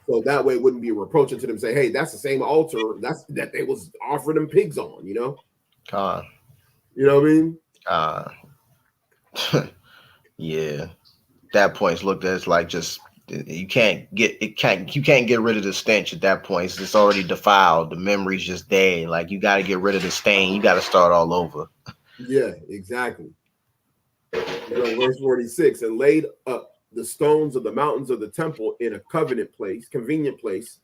so that way it wouldn't be a reproach to them. Say, hey, that's the same altar that they was offering them pigs on. You know what I mean? Yeah. That point's looked at as like just you can't get rid of the stench at that point. It's already defiled. The memory's just dead. Like you got to get rid of the stain. You got to start all over. Yeah, exactly. Verse 46, and laid up the stones of the mountains of the temple in a convenient place,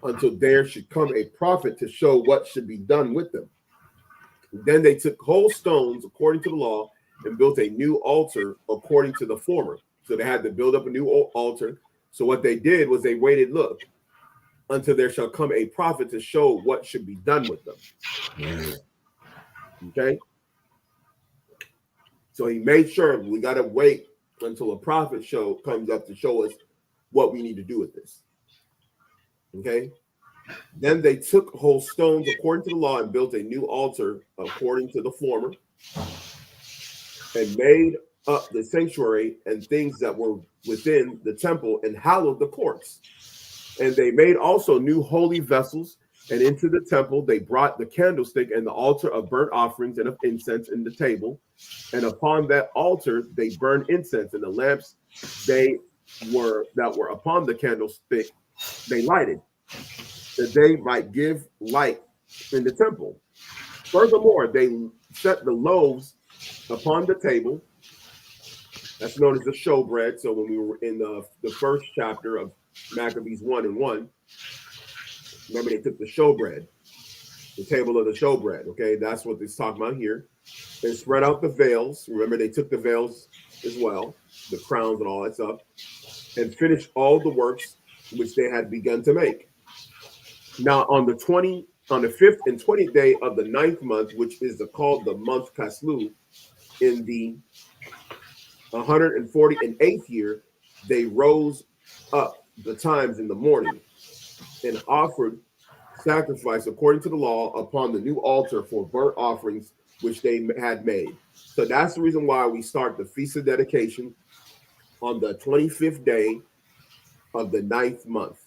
until there should come a prophet to show what should be done with them. Then they took whole stones according to the law and built a new altar according to the former. So they had to build up a new altar. So what they did was they waited, until there shall come a prophet to show what should be done with them. Okay. So he made sure we got to wait until a prophet comes up to show us what we need to do with this. Okay. Then they took whole stones according to the law and built a new altar according to the former, and made up the sanctuary and things that were within the temple, and hallowed the courts. And they made also new holy vessels, and into the temple they brought the candlestick and the altar of burnt offerings and of incense in the table. And upon that altar they burned incense, and the lamps that were upon the candlestick they lighted, that they might give light in the temple. Furthermore, they set the loaves upon the table, That's known as the showbread. So when we were in the first chapter of Maccabees 1:1, remember they took the showbread, the table of the showbread. Okay, that's what this talking about here. They spread out the veils. Remember they took the veils as well, the crowns and all that stuff, and finished all the works which they had begun to make. Now on the 5th and 20th day of the ninth month, which is called the month Kaslu, in the 148th year, they rose up the times in the morning and offered sacrifice according to the law upon the new altar for burnt offerings which they had made. So that's the reason why we start the Feast of Dedication on the 25th day of the ninth month.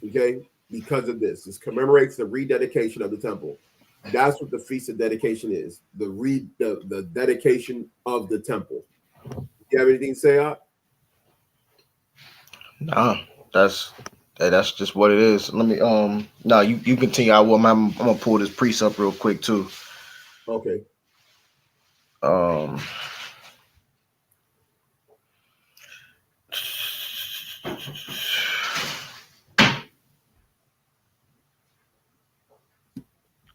Okay? Because of this. This commemorates the rededication of the temple. That's what the Feast of Dedication is. The dedication of the temple. You have anything to say, Art? Nah, that's just what it is. Let me no, you continue. I'm gonna pull this priest up real quick too. Okay. Um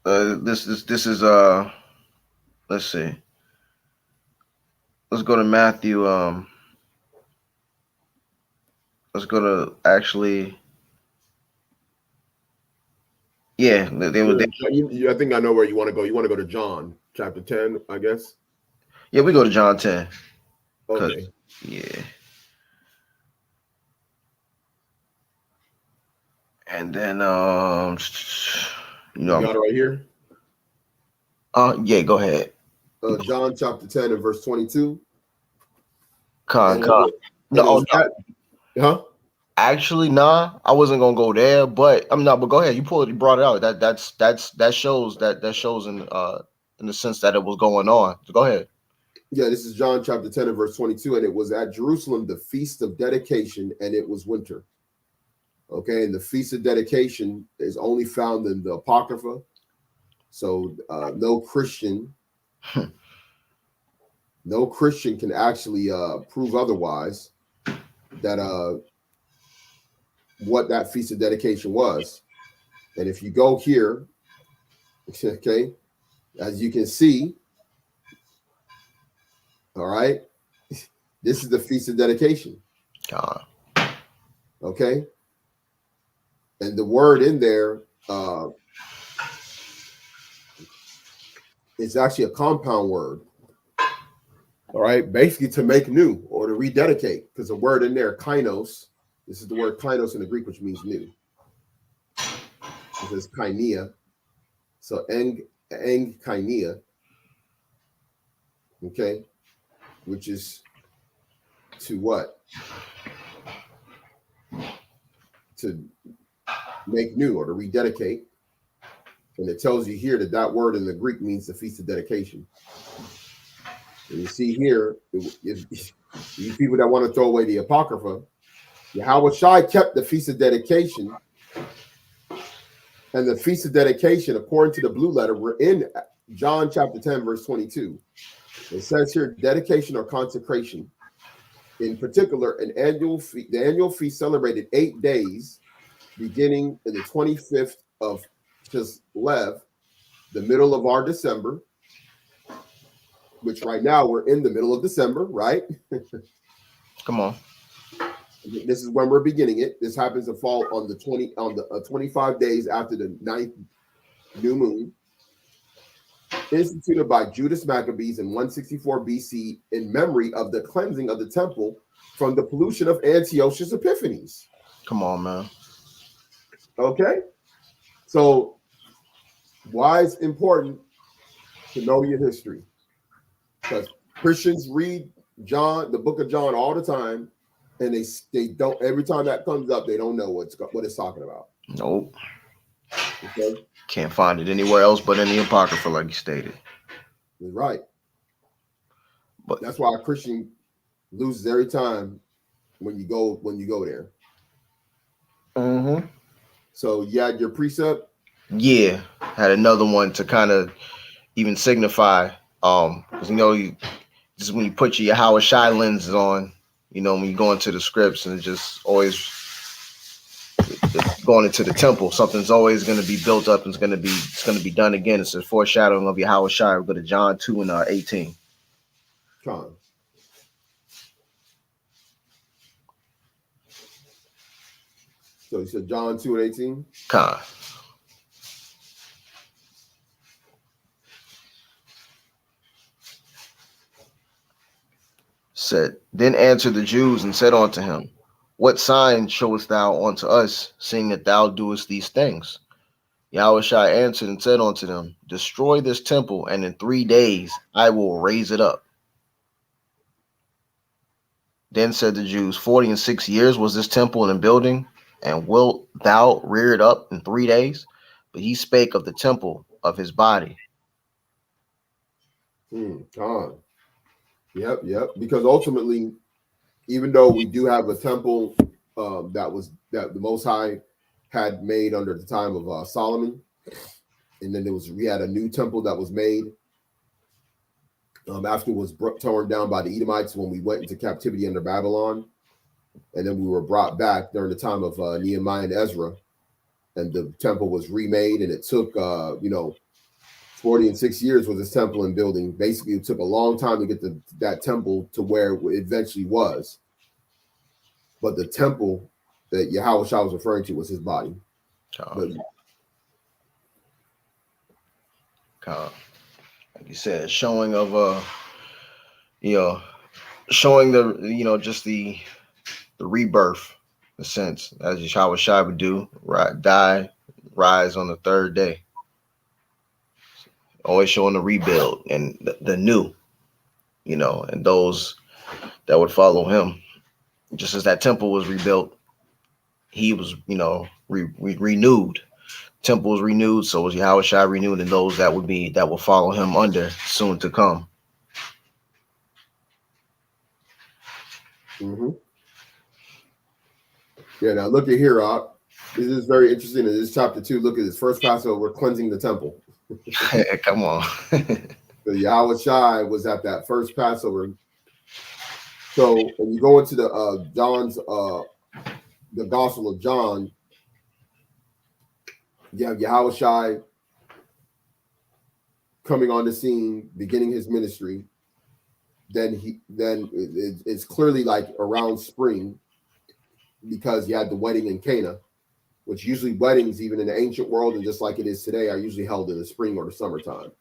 this is let's see. Let's go to Matthew. Let's go to actually. Yeah, they were. I think I know where you want to go. You want to go to John chapter 10, I guess. Yeah, we go to John 10. Okay. Yeah. And then You got it right here. Yeah, go ahead. John chapter 10 and verse 22. Con. No. Huh? Actually, nah, I wasn't gonna go there, but I'm not. But go ahead. You brought it out. That shows in the sense that it was going on. So go ahead. Yeah, this is John chapter 10 and verse 22, and it was at Jerusalem the feast of dedication, and it was winter. Okay, and the feast of dedication is only found in the Apocrypha. So no Christian can actually prove otherwise that what that feast of dedication was. And if you go here, okay, as you can see, all right, this is the feast of dedication. Okay, and the word in there is actually a compound word. All right, basically to make new or to rededicate, because the word in there, kainos, this is the word kainos in the Greek, which means new. It says kainia. So eng kainia, okay, which is to what? To make new or to rededicate. And it tells you here that word in the Greek means the feast of dedication. And you see here, if you people that want to throw away the Apocrypha, Yahweh Shai kept the feast of dedication. And the feast of dedication, according to the blue letter, we're in John chapter 10, verse 22. It says here, dedication or consecration. In particular, the annual feast celebrated 8 days, beginning in the 25th of Kislev, the middle of our December, which right now we're in the middle of December, right? Come on. This is when we're beginning it. This happens to fall on the 25 days after the 9th new moon. Instituted by Judas Maccabees in 164 BC in memory of the cleansing of the temple from the pollution of Antiochus Epiphanes. Come on, man. Okay? So why it's important to know your history? Because Christians read the book of John all the time, and they don't, every time that comes up, they don't know what it's talking about. Nope. Okay? Can't find it anywhere else but in the Apocrypha, like you stated. Right. But that's why a Christian loses every time when you go there. Mm-hmm. So you had your precept? Yeah. Had another one to kind of even signify, because just when you put your Howard Shy lenses on, you know, when you go into the scripts and it's just always going into the temple, something's always going to be built up and it's going to be done again. It's a foreshadowing of your Howard Shy. We go to John 2 and 18. Con. So you said John 2 and 18? Con. Said, then answered the Jews and said unto him, what sign showest thou unto us, seeing that thou doest these things? Yahushua answered and said unto them, destroy this temple, and in 3 days I will raise it up. Then said the Jews, 46 years was this temple in building, and wilt thou rear it up in 3 days? But he spake of the temple of his body. Con. Yep. Because ultimately, even though we do have a temple that the Most High had made under the time of Solomon, and then we had a new temple that was made after it was torn down by the Edomites when we went into captivity under Babylon, and then we were brought back during the time of Nehemiah and Ezra, and the temple was remade, and it took 46 years was this temple in building. Basically, it took a long time to get that temple to where it eventually was. But the temple that Yahweh Shah was referring to was his body. Like you said, showing of showing the just the rebirth, in a sense, as Yahweh Shai would do, right? Die, rise on the third day. Always showing the rebuild and the new, and those that would follow him. Just as that temple was rebuilt, he was, renewed. Temple was renewed, so was Yahweh Shai renewed, and those that will follow him under soon to come. Mm-hmm. Yeah, now look at here, this is very interesting. In this chapter 2, look at this first Passover, cleansing the temple. Come on. So Yahweh Shai was at that first Passover. So when you go into the the Gospel of John, you have Yahweh Shai coming on the scene, beginning his ministry. Then it's clearly like around spring, because you had the wedding in Cana, which usually weddings, even in the ancient world and just like it is today, are usually held in the spring or the summertime.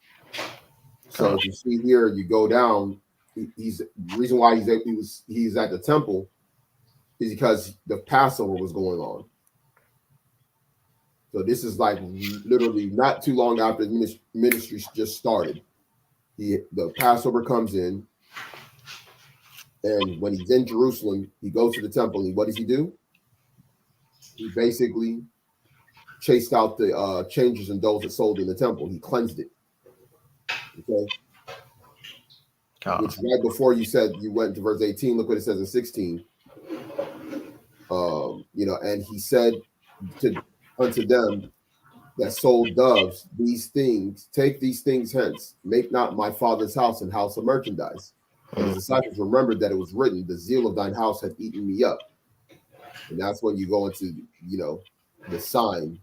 So if you see here, you go down, the reason why he's at the temple is because the Passover was going on. So this is like literally not too long after the ministry just started. The Passover comes in, and when he's in Jerusalem, he goes to the temple, and what does he do? He basically chased out the changers and those that sold in the temple. He cleansed it. Okay. Which right before you said you went to verse 18, look what it says in 16. And he said unto them that sold doves, take these things hence, make not my father's house an house of merchandise. And his disciples remembered that it was written, the zeal of thine house hath eaten me up. And that's when you go into, the sign,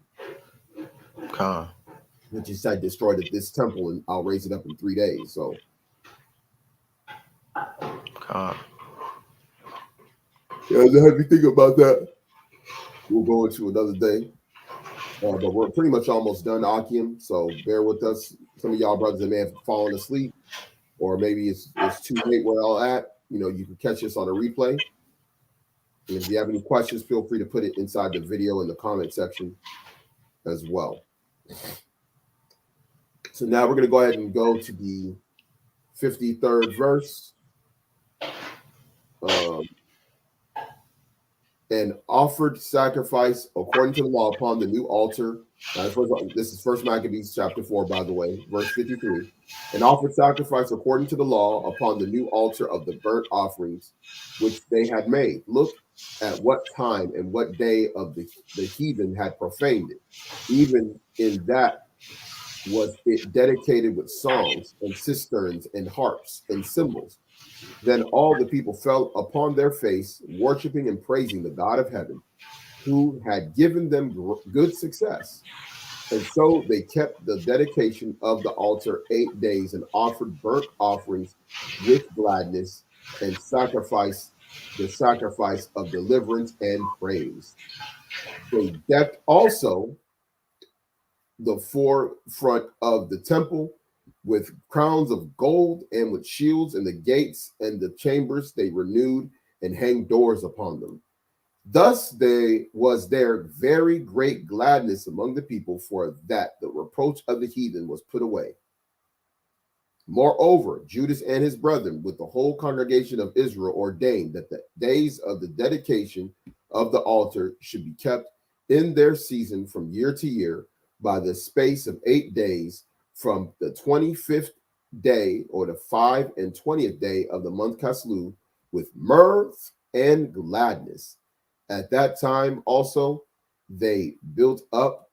which is said, destroy this temple and I'll raise it up in 3 days. So, if you think about that, we'll go into another day. But we're pretty much almost done, Akim. So bear with us. Some of y'all brothers that may have fallen asleep, or maybe it's too late where y'all at. You can catch us on a replay. And if you have any questions, feel free to put it inside the video in the comment section as well. So now we're going to go ahead and go to the 53rd verse. And offered sacrifice according to the law upon the new altar. This is First Maccabees chapter 4, by the way, verse 53. And offered sacrifice according to the law upon the new altar of the burnt offerings, which they had made. Look at what time and what day of the heathen had profaned it. Even in that was it dedicated with songs and cisterns and harps and cymbals. Then all the people fell upon their face, worshiping and praising the God of heaven, who had given them good success. And so they kept the dedication of the altar 8 days and offered burnt offerings with gladness and sacrificed the sacrifice of deliverance and praise. They decked also the forefront of the temple with crowns of gold and with shields, and the gates and the chambers they renewed and hanged doors upon them. Thus there very great gladness among the people, for that the reproach of the heathen was put away. Moreover, Judas and his brethren, with the whole congregation of Israel, ordained that the days of the dedication of the altar should be kept in their season from year to year by the space of 8 days, from the 25th day or the 25th day of the month Caslu, with mirth and gladness. At that time also they built up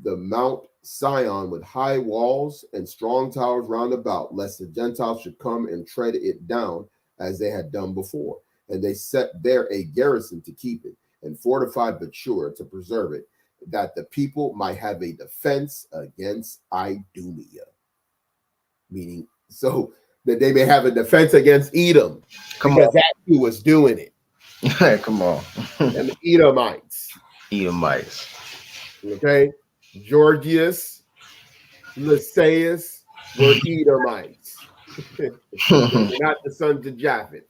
the Mount Sion with high walls and strong towers round about, lest the Gentiles should come and tread it down as they had done before. And they set there a garrison to keep it, and fortified but sure to preserve it, that the people might have a defense against Idumea. Meaning, so that they may have a defense against Edom, because that's who was doing it. Come on. And the Edomites. Edomites. Okay. Georgius, Lysias were Edomites. They were not the sons of Japhet.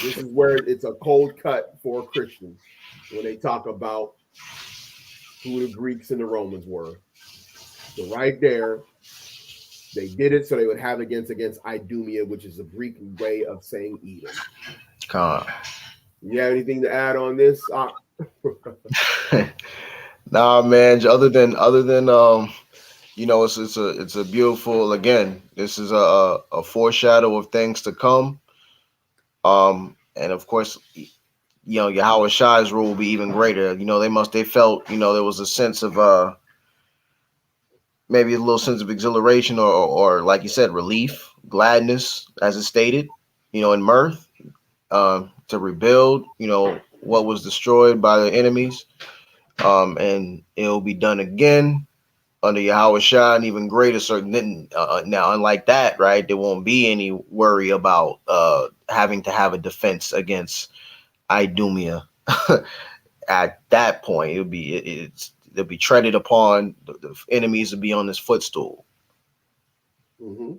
This is where it's a cold cut for Christians when they talk about who the Greeks and the Romans were. So right there, they did it so they would have against Idumea, which is a Greek way of saying Edom. Come on. You have anything to add on this? Nah, man. Other than it's a beautiful, again, this is a foreshadow of things to come. And of course, Yahweh Shai's rule will be even greater. They felt, there was a sense of maybe a little sense of exhilaration, or like you said, relief, gladness, as it stated, and mirth, to rebuild, what was destroyed by the enemies. And it'll be done again under Yahweh Shai, and even greater certain. Now, unlike that, right, there won't be any worry about having to have a defense against Idumea. At that point, they'll be treaded upon. The enemies will be on this footstool. Mm-hmm.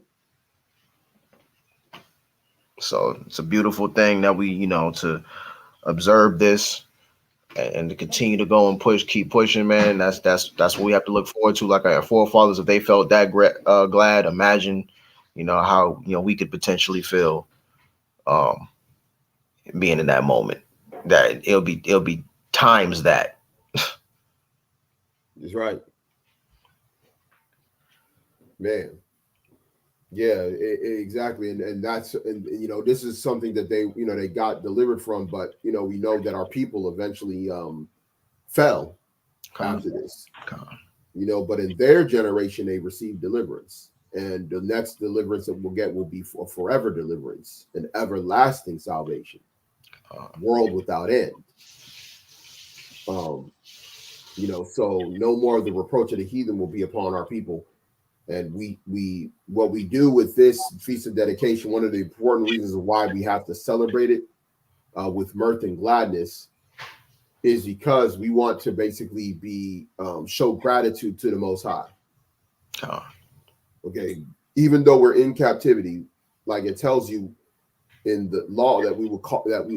So it's a beautiful thing that we, to observe this and to continue to go and keep pushing, man. That's what we have to look forward to. Like our forefathers, if they felt that glad, imagine, how we could potentially feel, being in that moment. That it'll be times that. That's right, man. Yeah, exactly, and that's this is something that they got delivered from, but we know that our people eventually fell after this. But in their generation they received deliverance, and the next deliverance that we'll get will be for forever deliverance and everlasting salvation, world without end. So no more of the reproach of the heathen will be upon our people. And we what we do with this feast of dedication, one of the important reasons why we have to celebrate it with mirth and gladness, is because we want to basically show gratitude to the Most High. Okay, even though we're in captivity, like it tells you in the law that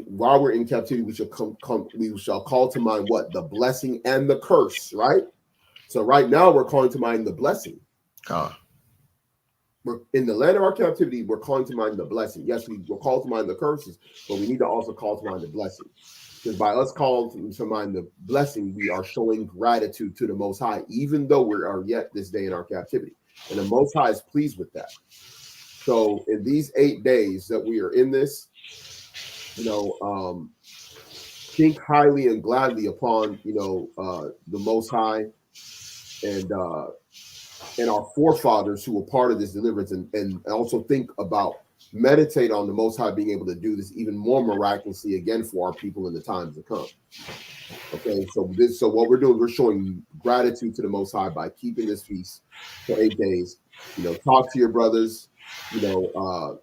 while we're in captivity we shall call to mind what? The blessing and the curse, right? So right now we're calling to mind the blessing. We're in the land of our captivity, we're calling to mind the blessing. Yes, we're called to mind the curses, but we need to also call to mind the blessing. Because by us calling to mind the blessing, we are showing gratitude to the Most High, even though we are yet this day in our captivity. And the Most High is pleased with that. So in these 8 days that we are in this, think highly and gladly upon, the Most High and our forefathers who were part of this deliverance, and also think about meditate on the Most High being able to do this even more miraculously again for our people in the times to come. Okay, so what we're doing, we're showing gratitude to the Most High by keeping this feast for 8 days. Talk to your brothers. You know,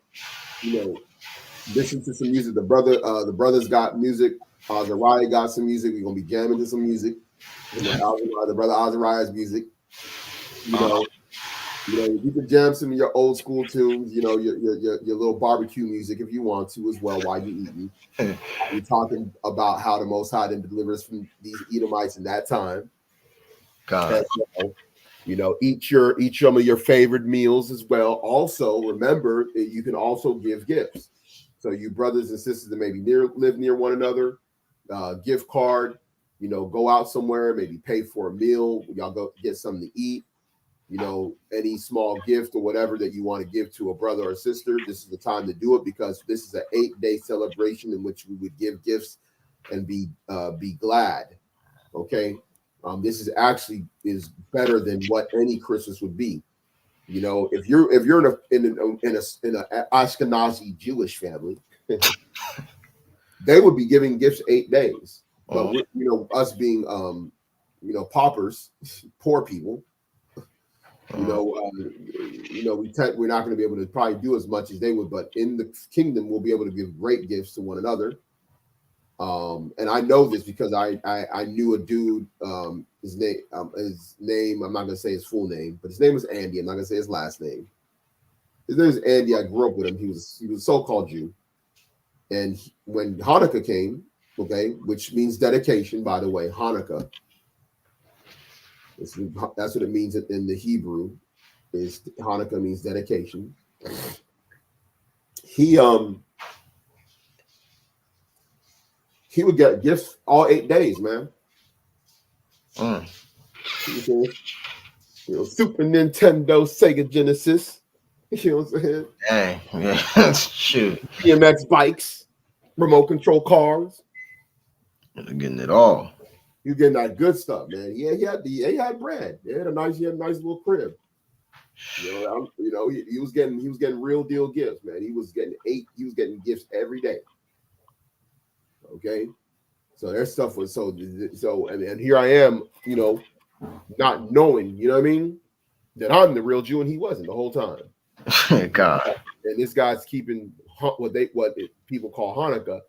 listen to some music. The brothers got music. Azariah got some music. We're gonna be jamming to some music. The brother Azariah's music. You can jam some of your old school tunes. Your little barbecue music if you want to as well while you eating. We're talking about how the Most High didn't deliver us from these Edomites in that time. God. Eat some of your favorite meals as well. Also, remember you can also give gifts. So you brothers and sisters that maybe live near one another, gift card. Go out somewhere, maybe pay for a meal. Y'all go get something to eat. Any small gift or whatever that you want to give to a brother or sister. This is the time to do it because this is an 8-day celebration in which we would give gifts and be glad. Okay. This is actually is better than what any Christmas would be. If you're in a Ashkenazi Jewish family, they would be giving gifts 8 days. But us being paupers, poor people, we're not going to be able to probably do as much as they would. But in the kingdom, we'll be able to give great gifts to one another. And I know this because I knew a dude. His name. I'm not gonna say his full name, but his name was Andy. I'm not gonna say his last name. His name is Andy. I grew up with him. He was a so-called Jew. And when Hanukkah came, okay, which means dedication, by the way, Hanukkah. That's what it means in the Hebrew. Is Hanukkah means dedication. He would get gifts all 8 days, man. Super Nintendo, Sega Genesis. You know what I'm saying? Dang, yeah, shoot. BMX bikes, remote control cars. You're getting it all. You getting that good stuff, man. Yeah, he had bread. He had a nice little crib. He was getting real deal gifts, man. He was getting gifts every day. Okay. So their stuff was and here I am, not knowing, you know what I mean, that I'm the real Jew and he wasn't the whole time. God. And this guy's keeping what people call Hanukkah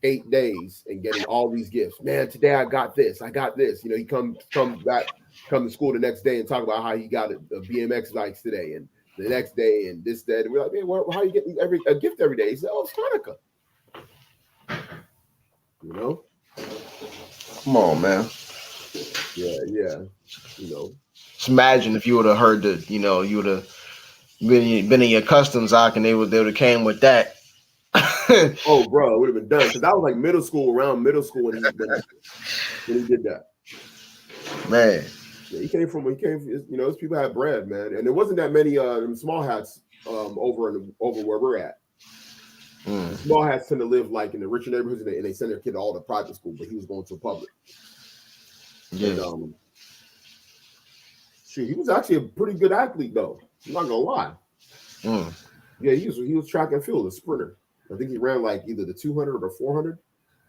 8 days and getting all these gifts. Man, today I got this. He come to school the next day and talk about how he got a BMX bikes today and the next day and this, that. And we're like, man, how are you getting a gift every day? He said, oh, it's Hanukkah. Come on, man. Yeah. Just imagine if you would have heard you would have been in your customs arc and they would have came with that. Oh, bro, it would have been done because that was like around middle school when he did that. Man, yeah, he came from those people had bread, man, and there wasn't that many small hats over where we're at. Small hats tend to live like in the richer neighborhoods, and they send their kid to all the private school, but he was going to a public. Yeah. And, he was actually a pretty good athlete, though. I'm not gonna lie. Yeah, he was track and field, a sprinter. I think he ran like either the 200 or 400.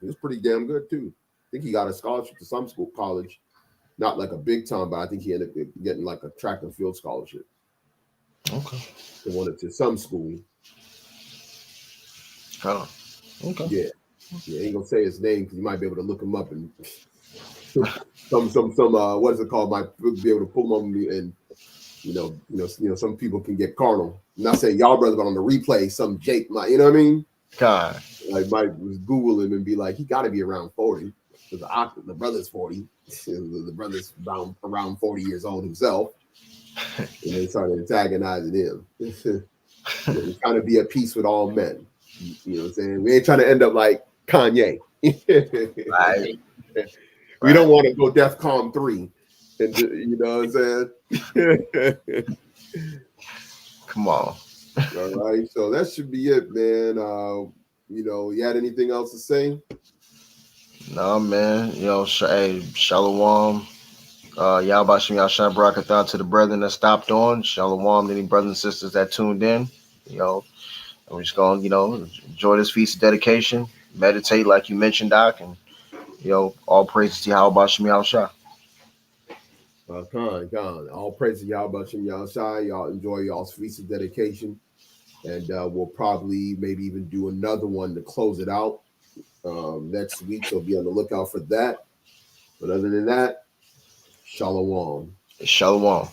He was pretty damn good too. I think he got a scholarship to some college, not like a big time, but I think he ended up getting like a track and field scholarship. Okay. He wanted to some school. Oh, okay. Yeah. Ain't gonna say his name because you might be able to look him up and some what is it called? Might be able to pull him on and some people can get carnal. I'm not saying y'all brothers, but on the replay, some Jake might, you know what I mean? God, like might Google him and be like, he got to be around 40 because the brother's 40. The brother's around 40 years old himself, and they started antagonizing him. We're trying to be at peace with all men. You know what I'm saying? We ain't trying to end up like Kanye. Right. We don't want to go DEFCON 3. And, you know what I'm saying? Come on. All right. So that should be it, man. You had anything else to say? No, man. Shalom. Yahweh Shem Yahshua Barakatah to the brethren that stopped on. Shalom to any brothers and sisters that tuned in. You know, and we're just gonna, enjoy this feast of dedication, meditate like you mentioned, Doc, and all praise to Yahweh Shem Yahushua. Khan. All praise to y'all, Bashem Y'all Shai. Y'all enjoy y'all's feast of dedication. And we'll probably maybe even do another one to close it out next week. So be on the lookout for that. But other than that, Shalom. Shalom.